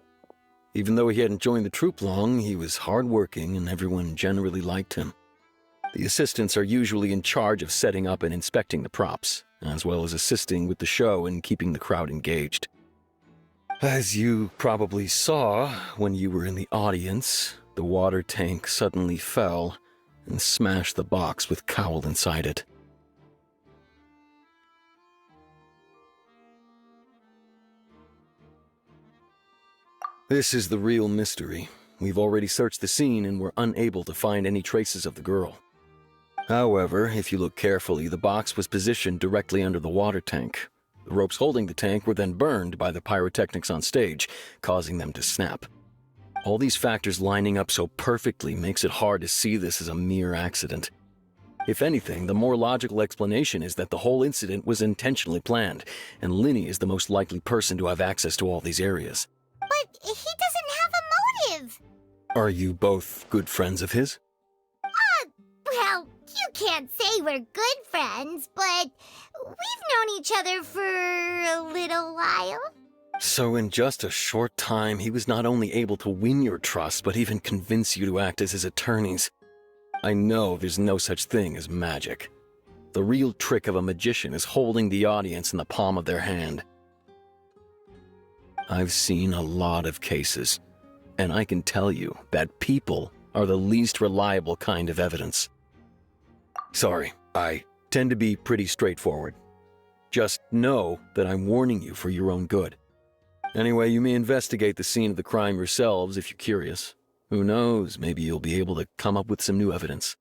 Even though he hadn't joined the troupe long, he was hardworking and everyone generally liked him. The assistants are usually in charge of setting up and inspecting the props, as well as assisting with the show and keeping the crowd engaged. As you probably saw when you were in the audience, the water tank suddenly fell and smashed the box with Cowl inside it. This is the real mystery. We've already searched the scene and were unable to find any traces of the girl. However, if you look carefully, the box was positioned directly under the water tank. The ropes holding the tank were then burned by the pyrotechnics on stage, causing them to snap. All these factors lining up so perfectly makes it hard to see this as a mere accident. If anything, the more logical explanation is that the whole incident was intentionally planned, and Linny is the most likely person to have access to all these areas. But he doesn't have a motive. Are you both good friends of his? Well, you can't say we're good friends, but we've known each other for a little while. So in just a short time, he was not only able to win your trust, but even convince you to act as his attorneys. I know there's no such thing as magic. The real trick of a magician is holding the audience in the palm of their hand. I've seen a lot of cases, and I can tell you that people are the least reliable kind of evidence. Sorry, I tend to be pretty straightforward. Just know that I'm warning you for your own good. Anyway, you may investigate the scene of the crime yourselves if you're curious. Who knows, maybe you'll be able to come up with some new evidence.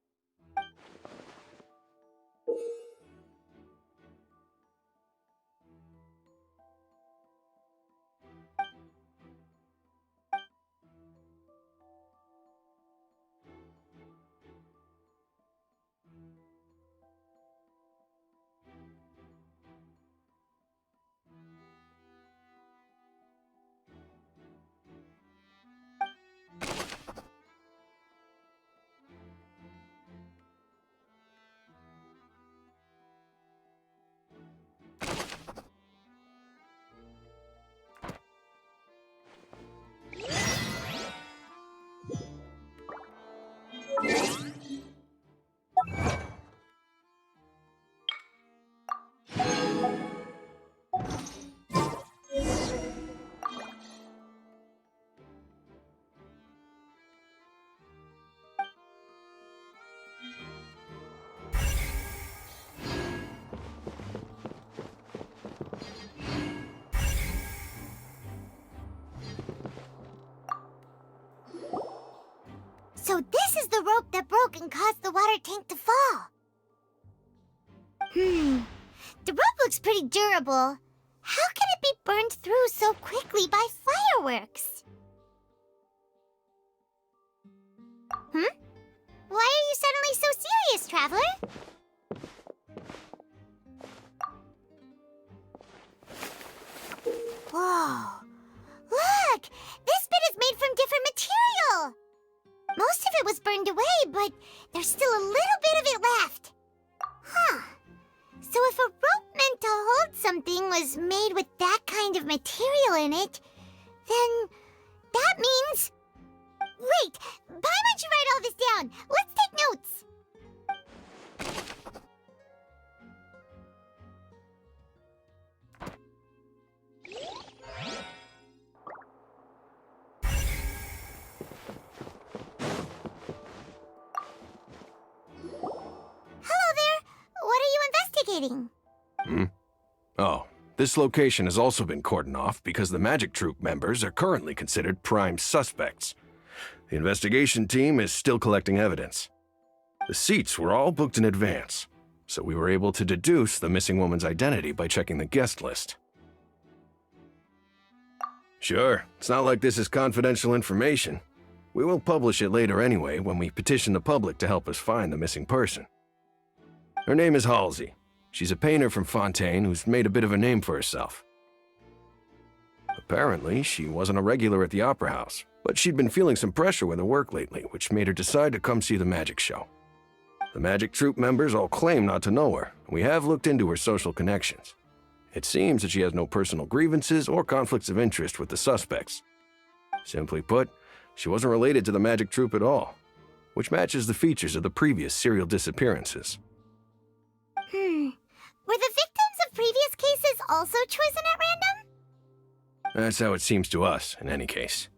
So this is the rope that broke and caused the water tank to fall. The rope looks pretty durable. How can it be burned through so quickly by fireworks? Why are you suddenly so serious, Traveler? Whoa. Look! This bit is made from different material! Most of it was burned away, but there's still a little bit of it left. Huh. So if a rope meant to hold something was made with that kind of material in it, then that means... Wait! Why don't you write all this down? Let's take notes! Oh, this location has also been cordoned off because the Magic Troupe members are currently considered prime suspects. The investigation team is still collecting evidence. The seats were all booked in advance, so we were able to deduce the missing woman's identity by checking the guest list. Sure, it's not like this is confidential information. We will publish it later anyway when we petition the public to help us find the missing person. Her name is Halsey. She's a painter from Fontaine who's made a bit of a name for herself. Apparently, she wasn't a regular at the Opera House, but she'd been feeling some pressure with her work lately, which made her decide to come see the magic show. The Magic Troupe members all claim not to know her, and we have looked into her social connections. It seems that she has no personal grievances or conflicts of interest with the suspects. Simply put, she wasn't related to the Magic Troupe at all, which matches the features of the previous serial disappearances. Were the victims of previous cases also chosen at random? That's how it seems to us, in any case.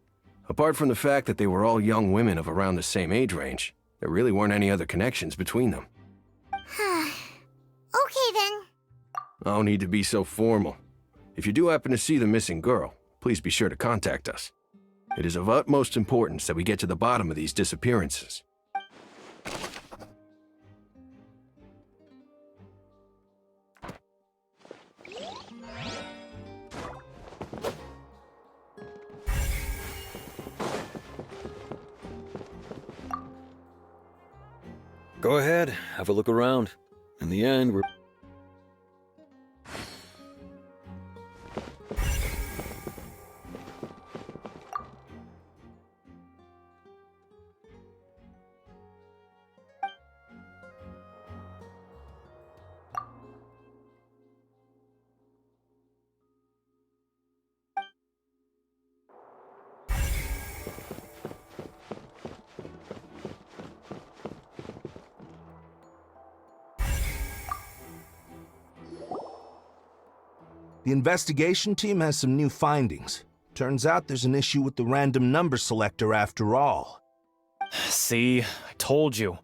Apart from the fact that they were all young women of around the same age range, there really weren't any other connections between them. Okay then. No need to be so formal. If you do happen to see the missing girl, please be sure to contact us. It is of utmost importance that we get to the bottom of these disappearances. Go ahead, have a look around. In the end, we're... The investigation team has some new findings. Turns out there's an issue with the random number selector after all. See, I told you.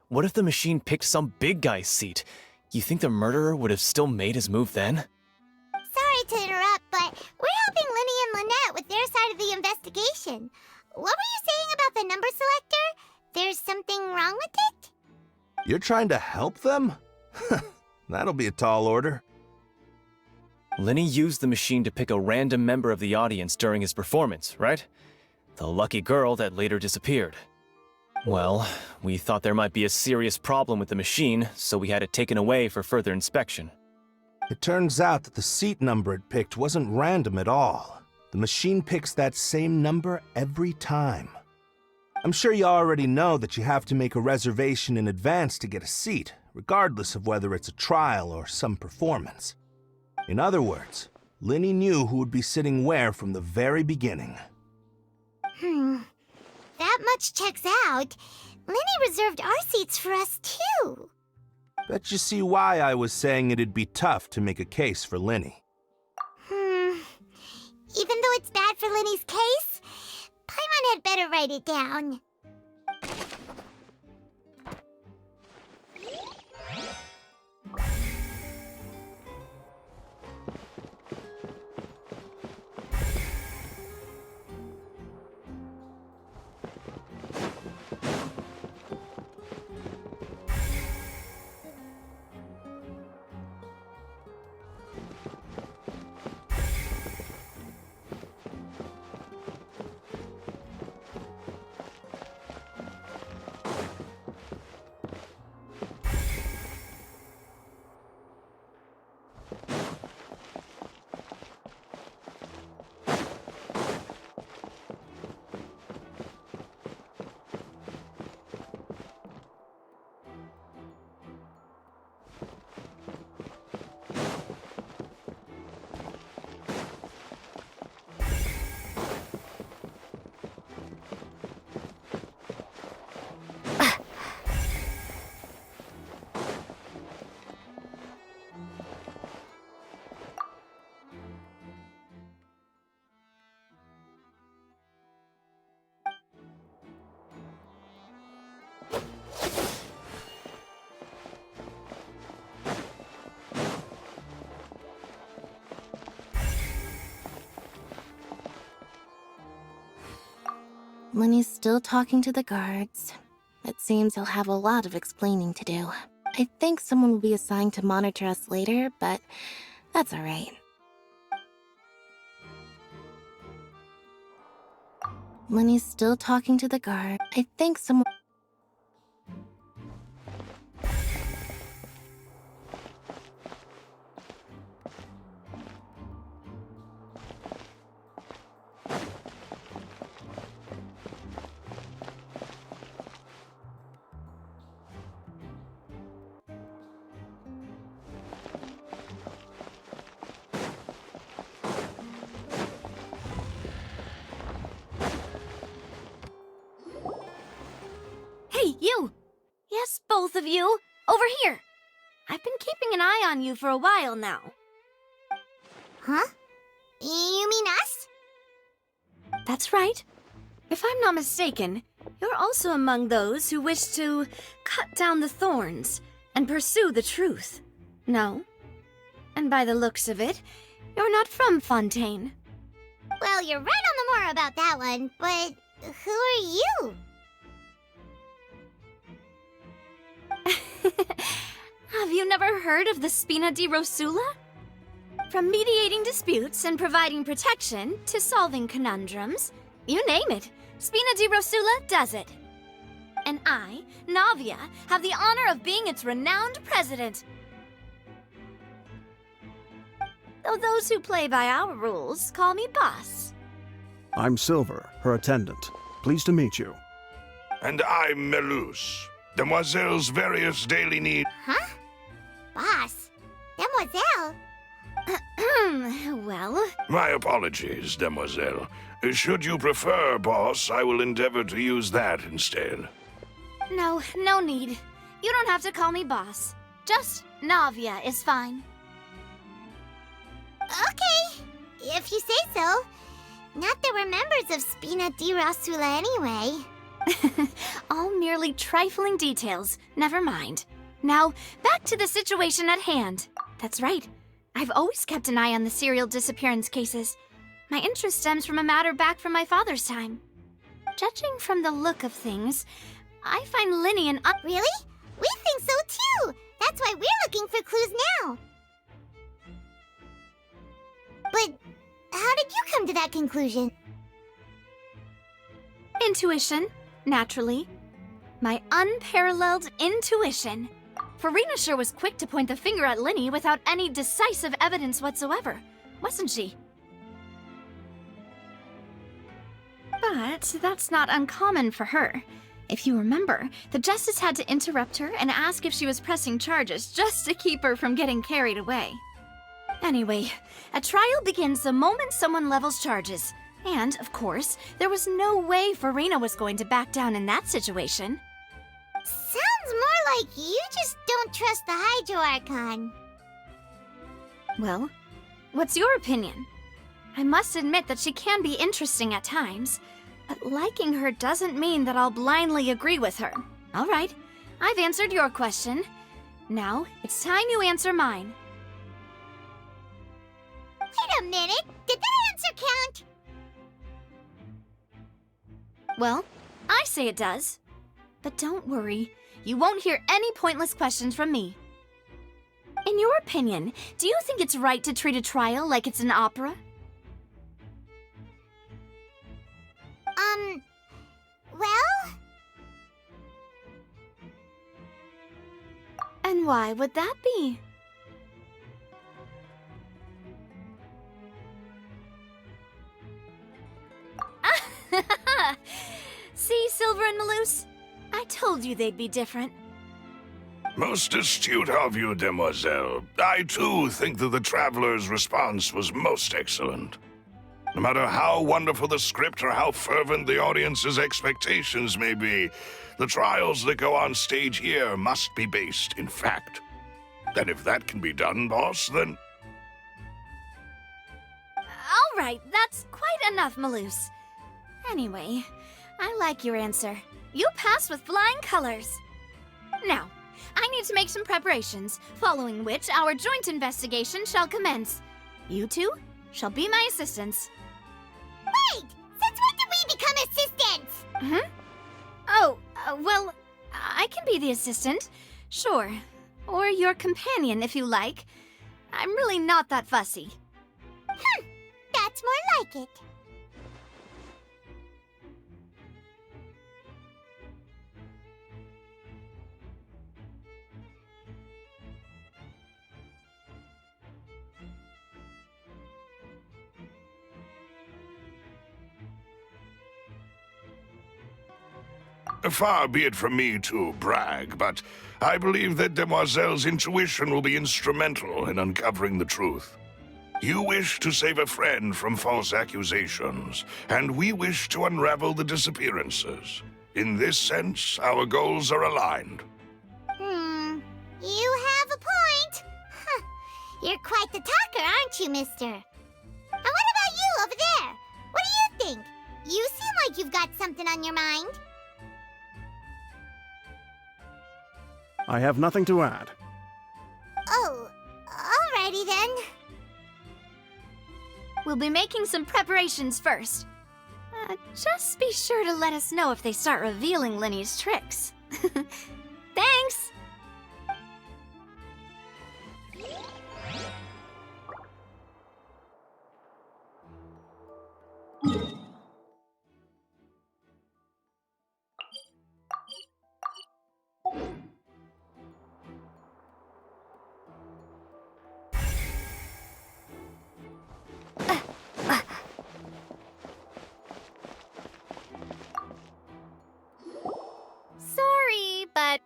What if the machine picked some big guy's seat? You think the murderer would have still made his move then? Sorry to interrupt, but we're helping Linny and Lynette with their side of the investigation. What were you saying about the number selector? There's something wrong with it? You're trying to help them? That'll be a tall order. Linny used the machine to pick a random member of the audience during his performance, right? The lucky girl that later disappeared. Well, we thought there might be a serious problem with the machine, so we had it taken away for further inspection. It turns out that the seat number it picked wasn't random at all. The machine picks that same number every time. I'm sure you already know that you have to make a reservation in advance to get a seat, regardless of whether it's a trial or some performance. In other words, Linny knew who would be sitting where from the very beginning. That much checks out. Linny reserved our seats for us, too. Bet you see why I was saying it'd be tough to make a case for Linny. Even though it's bad for Linny's case, Paimon had better write it down. Linny's still talking to the guards. It seems he'll have a lot of explaining to do. I think someone will be assigned to monitor us later, but that's alright. Linny's still talking to the guard. I think someone... Hey, you! Yes, both of you! Over here! I've been keeping an eye on you for a while now. Huh? You mean us? That's right. If I'm not mistaken, you're also among those who wish to cut down the thorns and pursue the truth. No? And by the looks of it, you're not from Fontaine. Well, you're right on the more about that one, but who are you? Have you never heard of the Spina di Rosula? From mediating disputes and providing protection to solving conundrums, you name it, Spina di Rosula does it. and I, Navia, have the honor of being its renowned president. Though those who play by our rules call me boss. I'm Silver, her attendant. Pleased to meet you. And I'm Melus, Demoiselle's various daily needs. Huh? Boss? Demoiselle? Well... My apologies, Demoiselle. Should you prefer, boss, I will endeavor to use that instead. No need. You don't have to call me boss. Just Navia is fine. Okay, if you say so. Not that we're members of Spina di Rasula anyway. All merely trifling details. Never mind. Now, back to the situation at hand. That's right. I've always kept an eye on the serial disappearance cases. My interest stems from a matter back from my father's time. Judging from the look of things, I find Linny and Really? We think so too! That's why we're looking for clues now! But how did you come to that conclusion? Intuition, naturally. My unparalleled intuition. Farina sure was quick to point the finger at Linny without any decisive evidence whatsoever, wasn't she? But that's not uncommon for her. If you remember, the Justice had to interrupt her and ask if she was pressing charges just to keep her from getting carried away. Anyway, a trial begins the moment someone levels charges. And, of course, there was no way Farina was going to back down in that situation. Sounds more like you just don't trust the Hydro Archon. Well, what's your opinion? I must admit that she can be interesting at times, but liking her doesn't mean that I'll blindly agree with her. All right, I've answered your question. Now, it's time you answer mine. Wait a minute! Did that answer count? Well, I say it does. But don't worry, you won't hear any pointless questions from me. In your opinion, do you think it's right to treat a trial like it's an opera? Well... And why would that be? See, Silver and Melus? I told you they'd be different. Most astute of you, Demoiselle. I, too, think that the Traveler's response was most excellent. No matter how wonderful the script or how fervent the audience's expectations may be, the trials that go on stage here must be based in fact. And if that can be done, boss, then... All right, that's quite enough, Melus. Anyway, I like your answer. You passed with flying colors. Now, I need to make some preparations, following which our joint investigation shall commence. You two shall be my assistants. Wait! Since when did we become assistants? Oh, well, I can be the assistant, sure. Or your companion, if you like. I'm really not that fussy. That's more like it. Far be it from me to brag, but I believe that Demoiselle's intuition will be instrumental in uncovering the truth. You wish to save a friend from false accusations, and we wish to unravel the disappearances. In this sense, our goals are aligned. You have a point. You're quite the talker, aren't you, mister? And what about you over there? What do you think? You seem like you've got something on your mind. I have nothing to add. Oh, alrighty then. We'll be making some preparations first. Just be sure to let us know if they start revealing Linny's tricks. Thanks!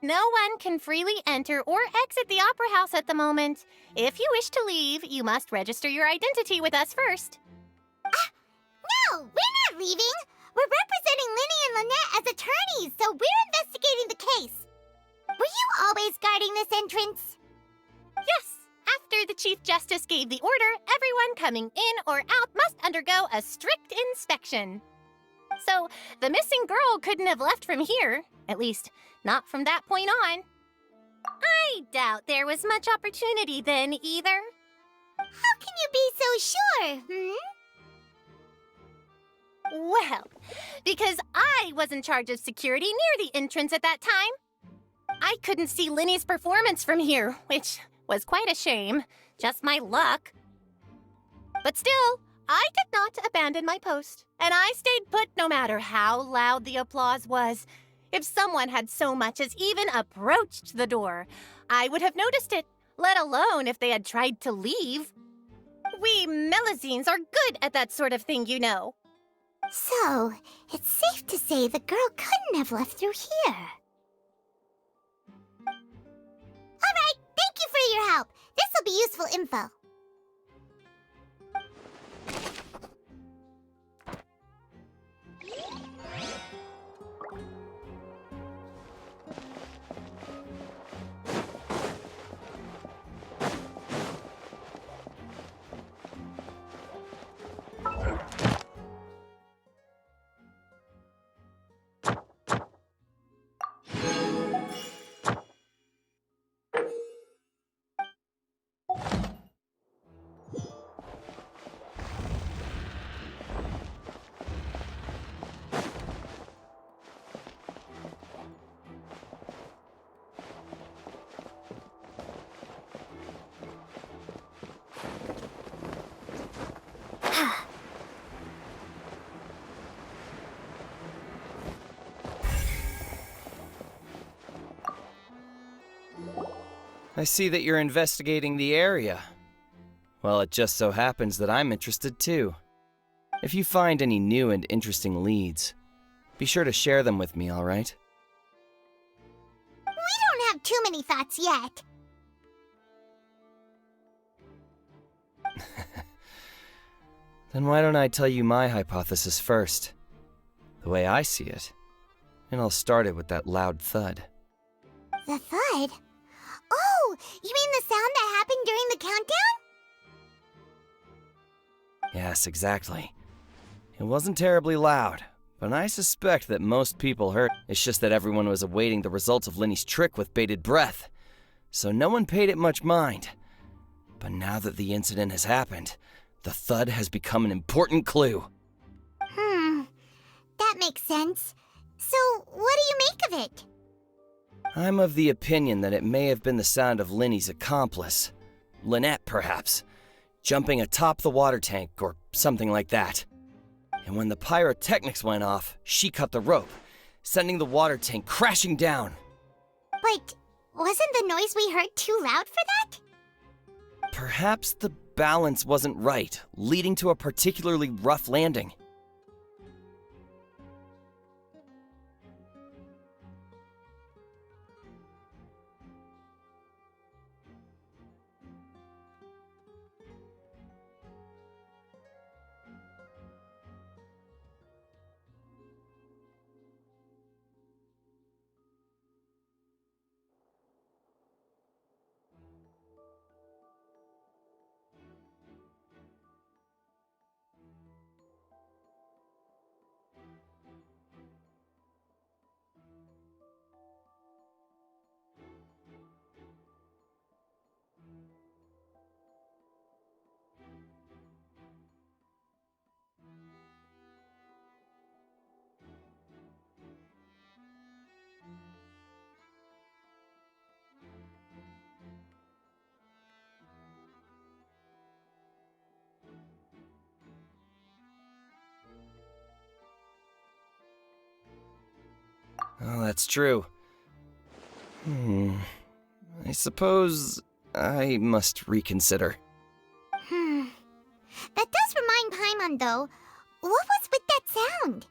No one can freely enter or exit the Opera House at the moment. If you wish to leave, you must register your identity with us first. No, we're not leaving. We're representing Linny and Lynette as attorneys, so we're investigating the case. Were you always guarding this entrance? Yes. After the Chief Justice gave the order, everyone coming in or out must undergo a strict inspection. So, the missing girl couldn't have left from here. At least, not from that point on. I doubt there was much opportunity then, either. How can you be so sure, Well, because I was in charge of security near the entrance at that time. I couldn't see Linny's performance from here, which was quite a shame. Just my luck. But still, I did not abandon my post, and I stayed put no matter how loud the applause was. If someone had so much as even approached the door, I would have noticed it, let alone if they had tried to leave. We Melusines are good at that sort of thing, you know. So, it's safe to say the girl couldn't have left through here. All right, thank you for your help. This will be useful info. I see that you're investigating the area. Well, it just so happens that I'm interested too. If you find any new and interesting leads, be sure to share them with me, all right? We don't have too many thoughts yet. Then why don't I tell you my hypothesis first? The way I see it. And I'll start it with that loud thud. The thud? Oh, you mean the sound that happened during the countdown? Yes, exactly. It wasn't terribly loud, but I suspect that most people heard. It's just that everyone was awaiting the results of Linny's trick with bated breath, so no one paid it much mind. But now that the incident has happened, the thud has become an important clue. That makes sense. So, what do you make of it? I'm of the opinion that it may have been the sound of Linny's accomplice, Lynette perhaps, jumping atop the water tank or something like that. And when the pyrotechnics went off, she cut the rope, sending the water tank crashing down. But wasn't the noise we heard too loud for that? Perhaps the balance wasn't right, leading to a particularly rough landing. Oh, that's true. I suppose I must reconsider. That does remind Paimon, though. What was with that sound?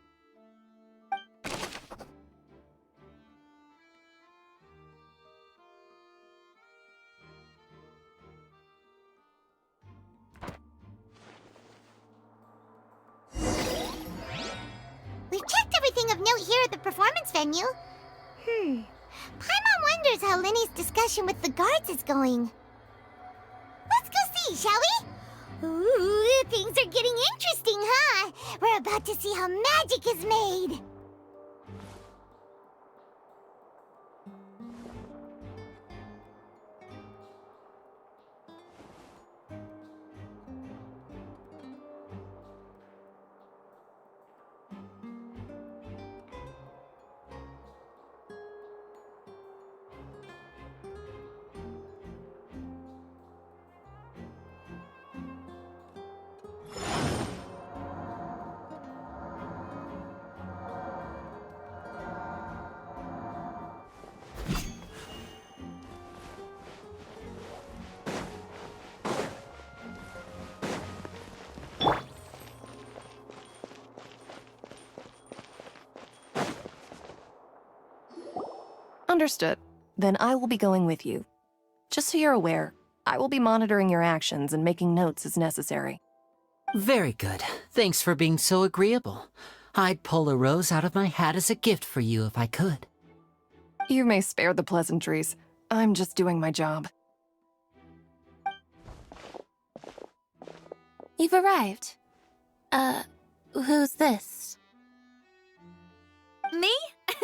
note here at the performance venue. Paimon wonders how Linny's discussion with the guards is going. Let's go see, shall we? Ooh, things are getting interesting, huh? We're about to see how magic is made. Understood. Then I will be going with you. Just so you're aware, I will be monitoring your actions and making notes as necessary. Very good. Thanks for being so agreeable. I'd pull a rose out of my hat as a gift for you if I could. You may spare the pleasantries. I'm just doing my job. You've arrived. Who's this? Me?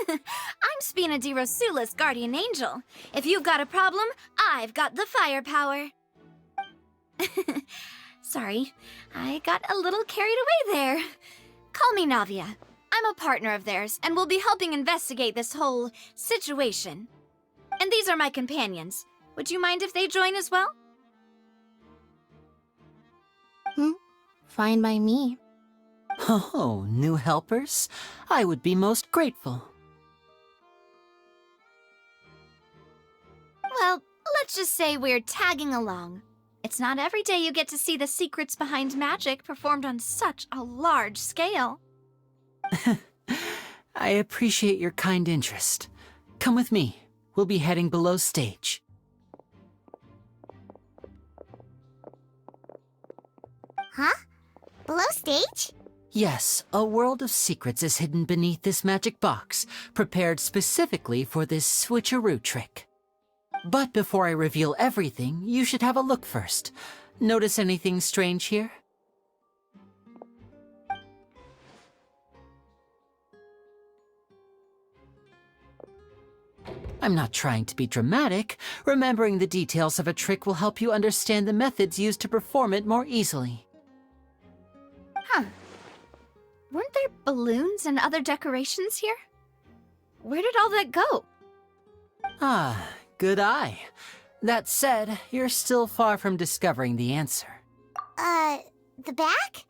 I'm Spina di Rosula's guardian angel. If you've got a problem, I've got the firepower. Sorry, I got a little carried away there. Call me Navia. I'm a partner of theirs, and will be helping investigate this whole situation. And these are my companions. Would you mind if they join as well? Fine by me. Oh, new helpers? I would be most grateful. Well, let's just say we're tagging along. It's not every day you get to see the secrets behind magic performed on such a large scale. I appreciate your kind interest. Come with me. We'll be heading below stage. Huh? Below stage? Yes, a world of secrets is hidden beneath this magic box, prepared specifically for this switcheroo trick. But before I reveal everything, you should have a look first. Notice anything strange here? I'm not trying to be dramatic. Remembering the details of a trick will help you understand the methods used to perform it more easily. Huh. Weren't there balloons and other decorations here? Where did all that go? Ah, good eye. That said, you're still far from discovering the answer. The back?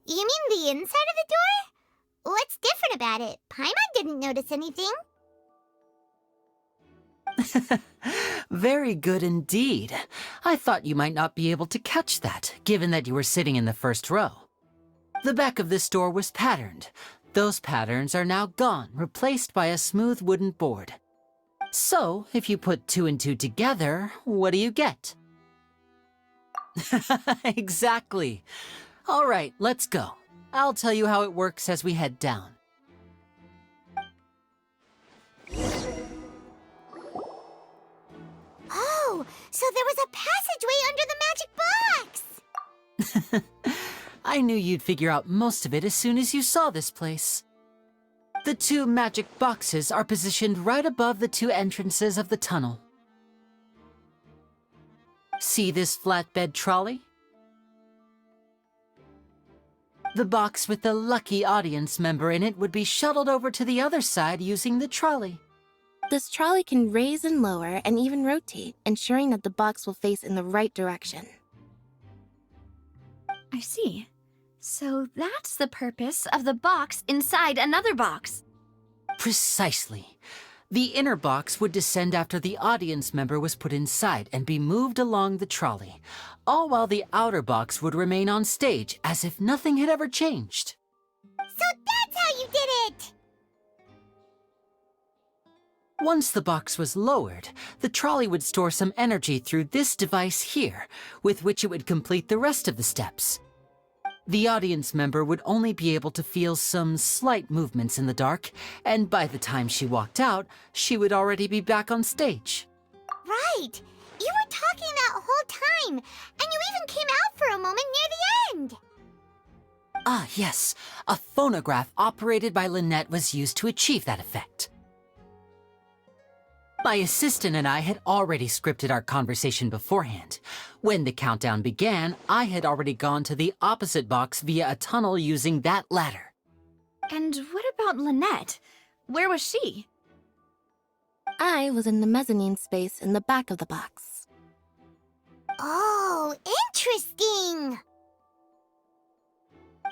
You mean the inside of the door? What's different about it? Paimon didn't notice anything. Very good indeed. I thought you might not be able to catch that, given that you were sitting in the first row. The back of this door was patterned. Those patterns are now gone, replaced by a smooth wooden board. So, if you put 2 and 2 together, what do you get? Exactly. All right, let's go. I'll tell you how it works as we head down. Oh, so there was a passageway under the magic box! I knew you'd figure out most of it as soon as you saw this place. The 2 magic boxes are positioned right above the 2 entrances of the tunnel. See this flatbed trolley? The box with the lucky audience member in it would be shuttled over to the other side using the trolley. This trolley can raise and lower and even rotate, ensuring that the box will face in the right direction. I see. So that's the purpose of the box inside another box. Precisely. The inner box would descend after the audience member was put inside and be moved along the trolley, all while the outer box would remain on stage as if nothing had ever changed. So that's how you did it! Once the box was lowered, the trolley would store some energy through this device here, with which it would complete the rest of the steps. The audience member would only be able to feel some slight movements in the dark, and by the time she walked out, she would already be back on stage. Right! You were talking that whole time, and you even came out for a moment near the end! Ah, yes. A phonograph operated by Lynette was used to achieve that effect. My assistant and I had already scripted our conversation beforehand. When the countdown began, I had already gone to the opposite box via a tunnel using that ladder. And what about Lynette? Where was she? I was in the mezzanine space in the back of the box. Oh, interesting!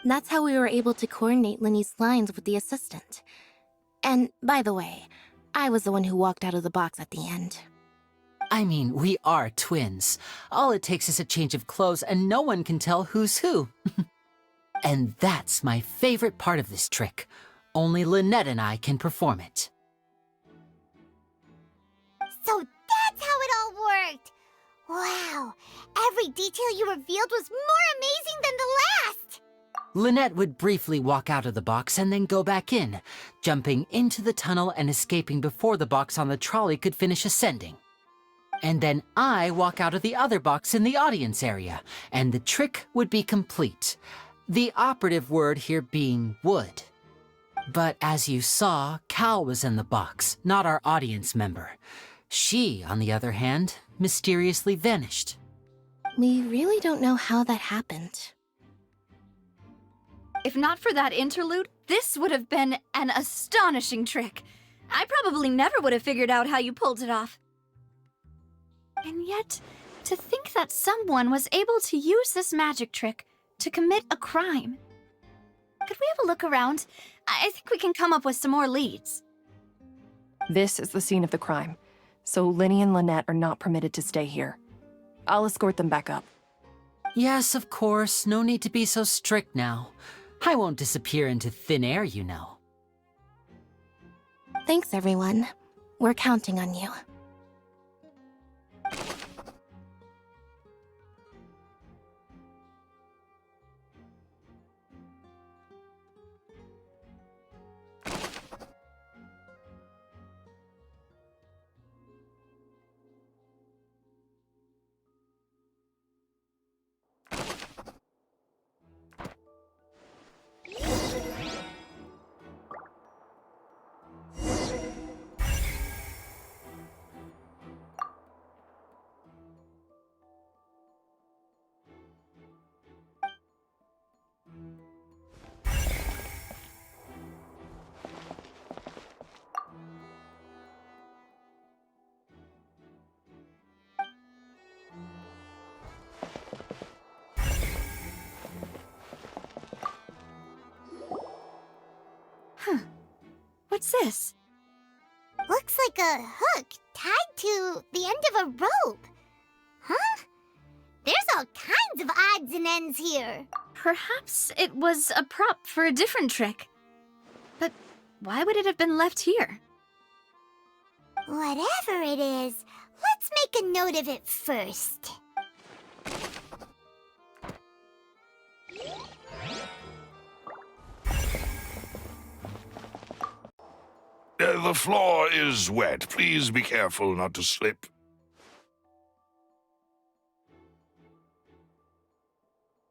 That's how we were able to coordinate Linny's lines with the assistant. And, by the way, I was the one who walked out of the box at the end. I mean, we are twins. All it takes is a change of clothes and no one can tell who's who. And that's my favorite part of this trick. Only Lynette and I can perform it. So that's how it all worked! Wow, every detail you revealed was more amazing than the last! Lynette would briefly walk out of the box and then go back in, jumping into the tunnel and escaping before the box on the trolley could finish ascending. And then I walk out of the other box in the audience area, and the trick would be complete. The operative word here being would. But as you saw, Cal was in the box, not our audience member. She, on the other hand, mysteriously vanished. We really don't know how that happened. If not for that interlude, this would have been an astonishing trick. I probably never would have figured out how you pulled it off. And yet, to think that someone was able to use this magic trick to commit a crime. Could we have a look around? I think we can come up with some more leads. This is the scene of the crime, so Linny and Lynette are not permitted to stay here. I'll escort them back up. Yes, of course. No need to be so strict now. I won't disappear into thin air, you know. Thanks, everyone. We're counting on you. What's this? Looks like a hook tied to the end of a rope. Huh? There's all kinds of odds and ends here. Perhaps it was a prop for a different trick. But why would it have been left here? Whatever it is, let's make a note of it first. The floor is wet. Please be careful not to slip.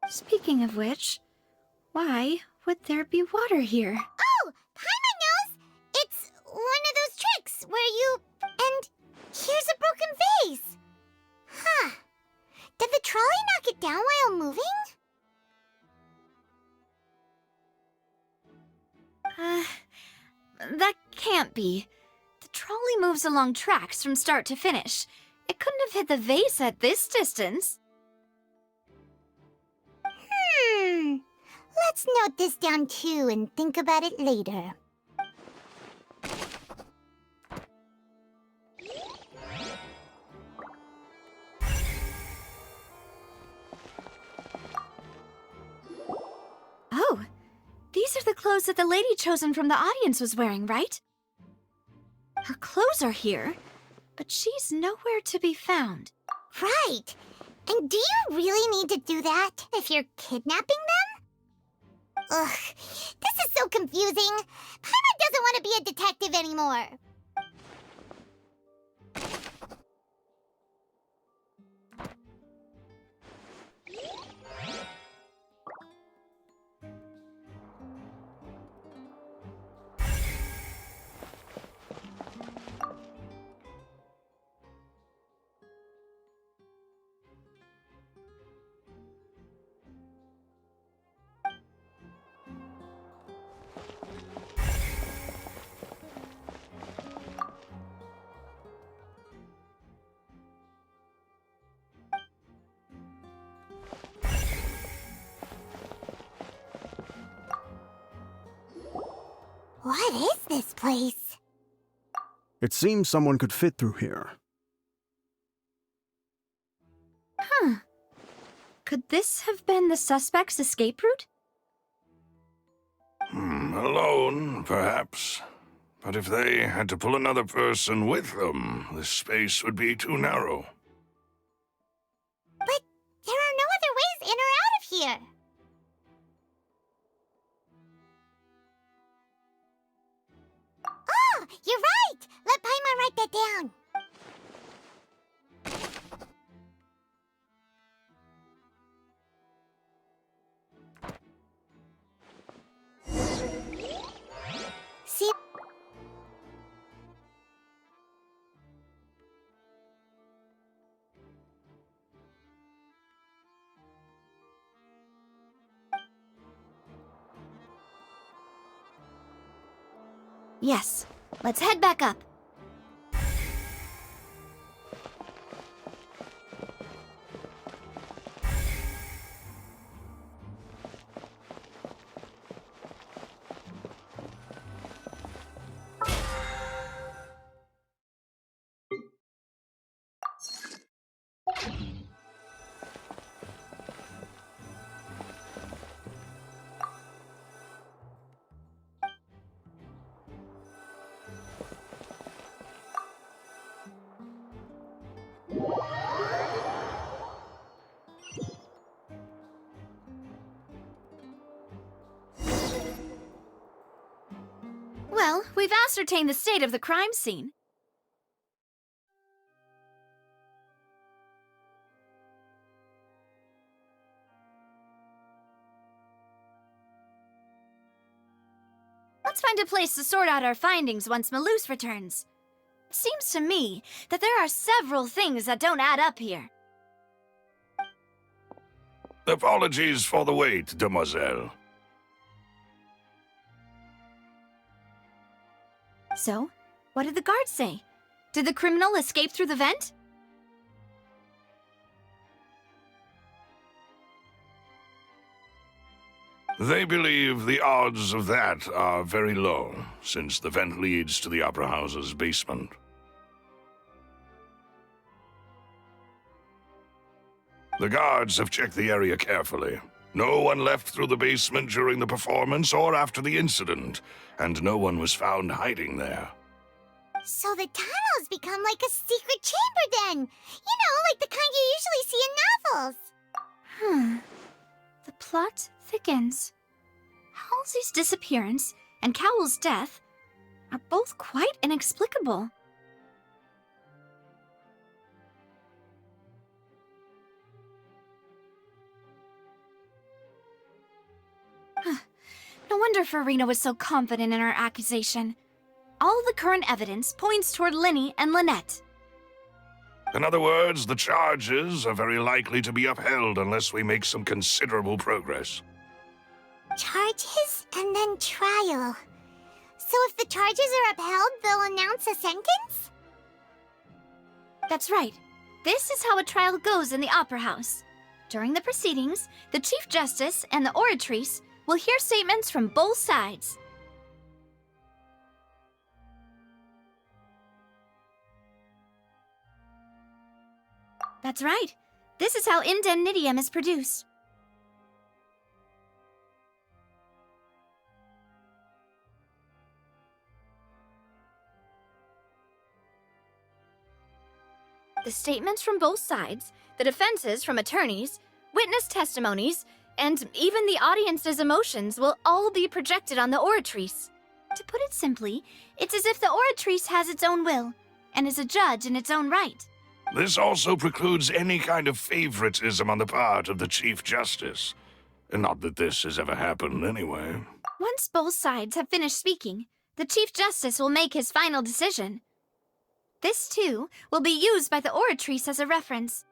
Speaking of which, why would there be water here? Oh, Paimon knows! It's one of those tricks where you... And here's a broken vase. Huh. Did the trolley knock it down while moving? That can't be. The trolley moves along tracks from start to finish. It couldn't have hit the vase at this distance. Let's note this down too and think about it later. Oh, these are the clothes that the lady chosen from the audience was wearing, right? Her clothes are here, but she's nowhere to be found. Right. And do you really need to do that if you're kidnapping them? Ugh, this is so confusing. Paimon doesn't want to be a detective anymore. What is this place? It seems someone could fit through here. Huh. Could this have been the suspect's escape route? Alone, perhaps. But if they had to pull another person with them, the space would be too narrow. But there are no other ways in or out of here. Oh, you're right! Let Paimon write that down. See? Yes. Let's head back up. Well, we've ascertained the state of the crime scene. Let's find a place to sort out our findings once Malus returns. It seems to me that there are several things that don't add up here. Apologies for the wait, demoiselle. So, what did the guards say? Did the criminal escape through the vent? They believe the odds of that are very low, since the vent leads to the Opera House's basement. The guards have checked the area carefully. No one left through the basement during the performance or after the incident, and no one was found hiding there. So the tunnels become like a secret chamber then. You know, like the kind you usually see in novels. The plot thickens. Halsey's disappearance and Cowell's death are both quite inexplicable. No wonder Farina was so confident in her accusation. All the current evidence points toward Linny and Lynette. In other words, the charges are very likely to be upheld unless we make some considerable progress. Charges and then trial. So if the charges are upheld, they'll announce a sentence? That's right. This is how a trial goes in the Opera House. During the proceedings, the Chief Justice and the Oratrice will hear statements from both sides. That's right. This is how indemnitium is produced. The statements from both sides, the defenses from attorneys, witness testimonies, And even the audience's emotions will all be projected on the oratrice. To put it simply, it's as if the oratrice has its own will, and is a judge in its own right. This also precludes any kind of favoritism on the part of the Chief Justice. Not that this has ever happened anyway. Once both sides have finished speaking, the Chief Justice will make his final decision. This, too, will be used by the oratrice as a reference.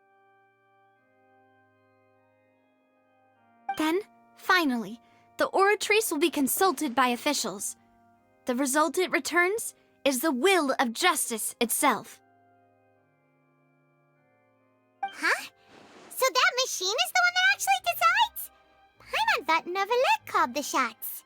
Then, finally, the oratrice will be consulted by officials. The result it returns is the will of justice itself. Huh? So that machine is the one that actually decides? Paimon thought Neuvillette called the shots.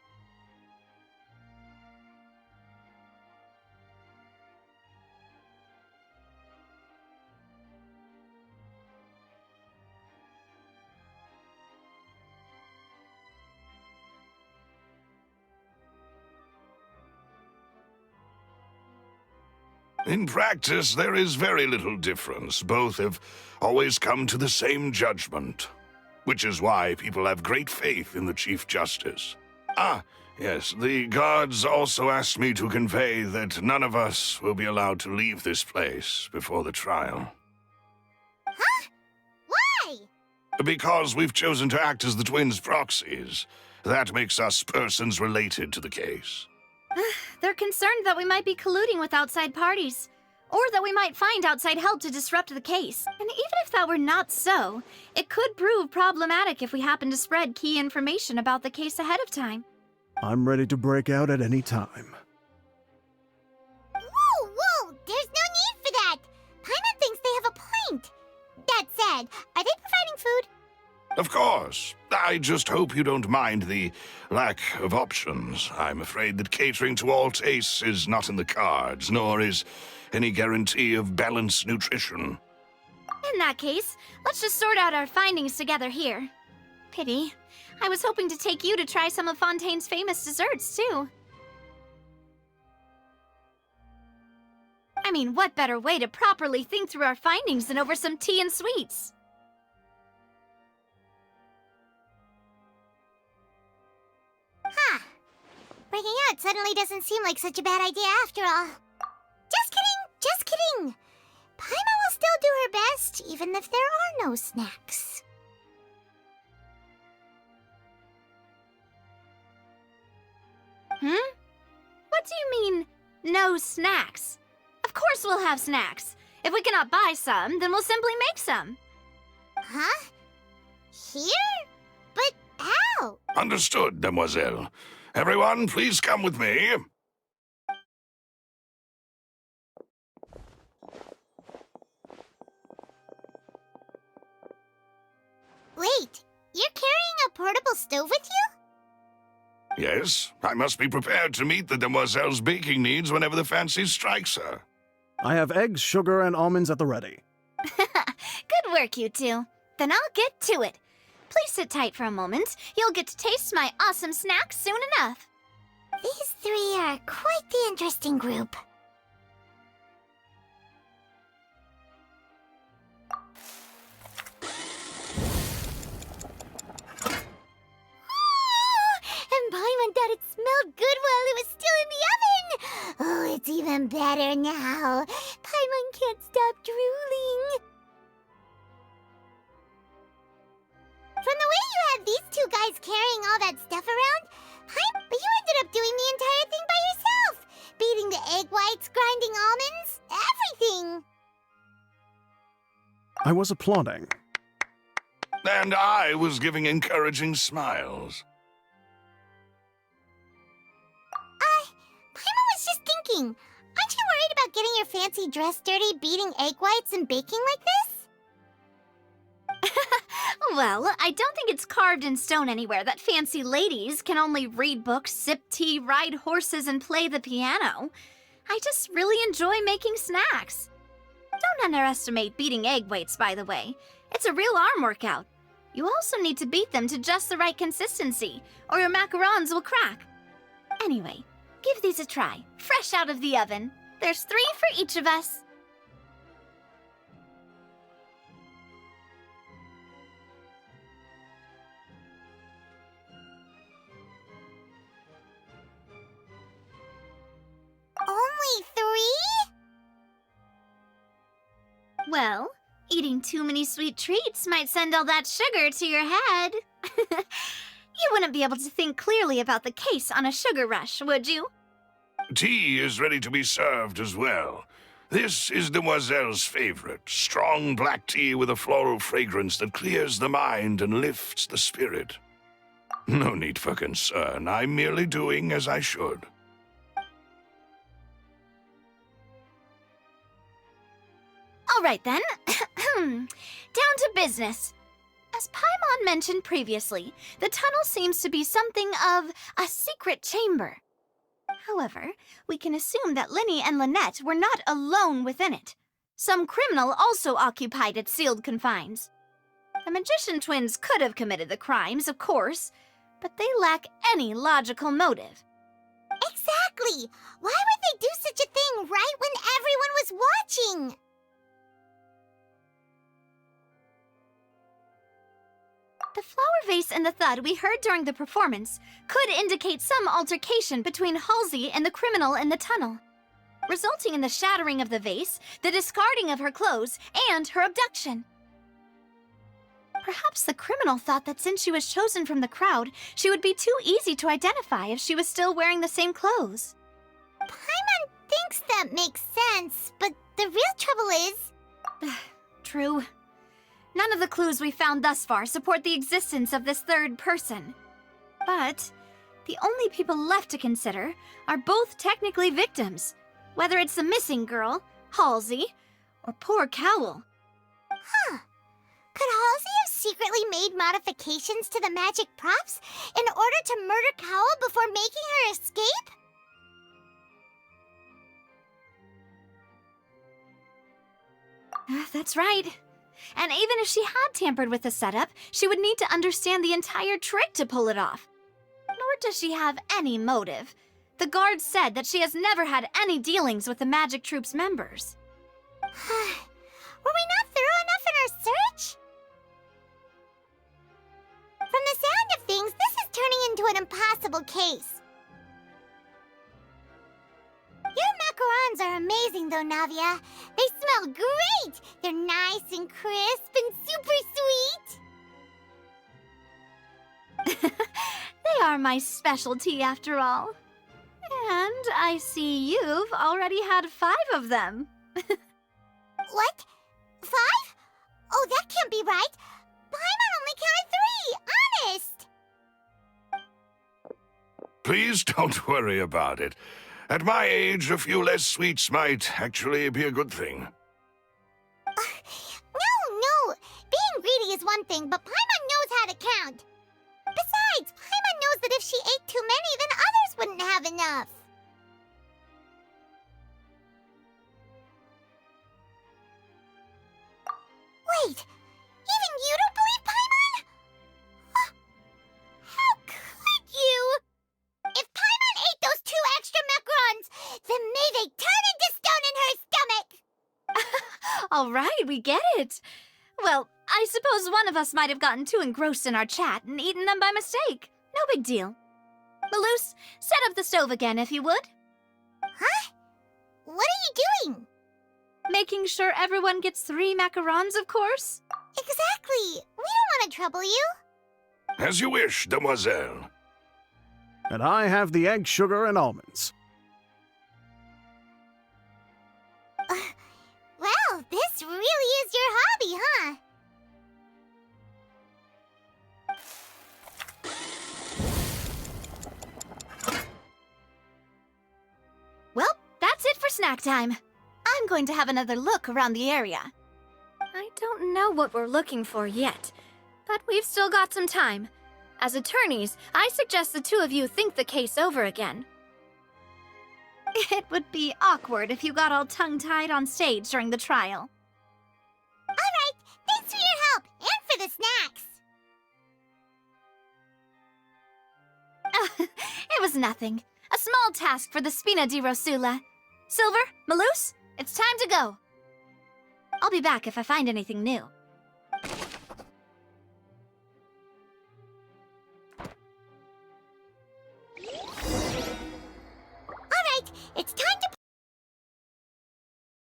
In practice, there is very little difference. Both have always come to the same judgment, which is why people have great faith in the Chief Justice. Ah, yes, the guards also asked me to convey that none of us will be allowed to leave this place before the trial. Huh? Why? Because we've chosen to act as the twins' proxies. That makes us persons related to the case. They're concerned that we might be colluding with outside parties, or that we might find outside help to disrupt the case. And even if that were not so, it could prove problematic if we happen to spread key information about the case ahead of time. I'm ready to break out at any time. Whoa, whoa! There's no need for that! Paimon thinks they have a point. That said, are they providing food? Of course. I just hope you don't mind the lack of options. I'm afraid that catering to all tastes is not in the cards, nor is any guarantee of balanced nutrition. In that case, let's just sort out our findings together here. Pity. I was hoping to take you to try some of Fontaine's famous desserts, too. I mean, what better way to properly think through our findings than over some tea and sweets? Huh. Breaking out suddenly doesn't seem like such a bad idea after all. Just kidding, just kidding. Paimon will still do her best, even if there are no snacks. What do you mean, no snacks? Of course we'll have snacks. If we cannot buy some, then we'll simply make some. Huh? Here? But how? Understood, Demoiselle. Everyone, please come with me. Wait, you're carrying a portable stove with you? Yes, I must be prepared to meet the Demoiselle's baking needs whenever the fancy strikes her. I have eggs, sugar, and almonds at the ready. Good work, you two. Then I'll get to it. Please sit tight for a moment. You'll get to taste my awesome snacks soon enough. These three are quite the interesting group. And Paimon thought it smelled good while it was still in the oven! Oh, it's even better now. Paimon can't stop drooling. From the way you had these two guys carrying all that stuff around, but you ended up doing the entire thing by yourself! Beating the egg whites, grinding almonds, everything! I was applauding. And I was giving encouraging smiles. Paimon was just thinking, aren't you worried about getting your fancy dress dirty beating egg whites and baking like this? Well, I don't think it's carved in stone anywhere that fancy ladies can only read books, sip tea, ride horses, and play the piano. I just really enjoy making snacks. Don't underestimate beating egg whites, by the way. It's a real arm workout. You also need to beat them to just the right consistency, or your macarons will crack. Anyway, give these a try, fresh out of the oven. There's 3 for each of us. Well, eating too many sweet treats might send all that sugar to your head. You wouldn't be able to think clearly about the case on a sugar rush, would you? Tea is ready to be served as well. This is Demoiselle's favorite, strong black tea with a floral fragrance that clears the mind and lifts the spirit. No need for concern. I'm merely doing as I should. All right, then. Down to business. As Paimon mentioned previously, the tunnel seems to be something of a secret chamber. However, we can assume that Linny and Lynette were not alone within it. Some criminal also occupied its sealed confines. The magician twins could have committed the crimes, of course, but they lack any logical motive. Exactly! Why would they do such a thing right when everyone was watching? The flower vase and the thud we heard during the performance could indicate some altercation between Halsey and the criminal in the tunnel, resulting in the shattering of the vase, the discarding of her clothes, and her abduction. Perhaps the criminal thought that since she was chosen from the crowd, she would be too easy to identify if she was still wearing the same clothes. Paimon thinks that makes sense, but the real trouble is... True. None of the clues we found thus far support the existence of this third person. But the only people left to consider are both technically victims, whether it's the missing girl, Halsey, or poor Cowell. Huh. Could Halsey have secretly made modifications to the magic props in order to murder Cowell before making her escape? That's right. And even if she had tampered with the setup, she would need to understand the entire trick to pull it off. Nor does she have any motive. The guards said that she has never had any dealings with the Magic Troop's members. Were we not thorough enough in our search? From the sound of things, this is turning into an impossible case. Your macarons are amazing, though, Navia. They smell great! They're nice and crisp and super sweet! They are my specialty, after all. And I see you've already had 5 of them. What? 5? Oh, that can't be right. Paimon only counted 3, honest! Please don't worry about it. At my age, a few less sweets might actually be a good thing. No. Being greedy is one thing, but Paimon knows how to count. Besides, Paimon knows that if she ate too many, then others wouldn't have enough. Wait, even you don't believe Paimon? How could you? If Paimon ate those 2 extra macarons, then may they turn into stone in her stomach! All right, we get it. Well, I suppose one of us might have gotten too engrossed in our chat and eaten them by mistake. No big deal. Maloose, set up the stove again, if you would. Huh? What are you doing? Making sure everyone gets 3 macarons, of course. Exactly. We don't want to trouble you. As you wish, demoiselle. And I have the egg, sugar, and almonds. Well, this really is your hobby, huh? Well, that's it for snack time. I'm going to have another look around the area. I don't know what we're looking for yet, but we've still got some time. As attorneys, I suggest the 2 of you think the case over again. It would be awkward if you got all tongue-tied on stage during the trial. All right, thanks for your help, and for the snacks. It was nothing. A small task for the Spina di Rosula. Silver, Maloose, it's time to go. I'll be back if I find anything new.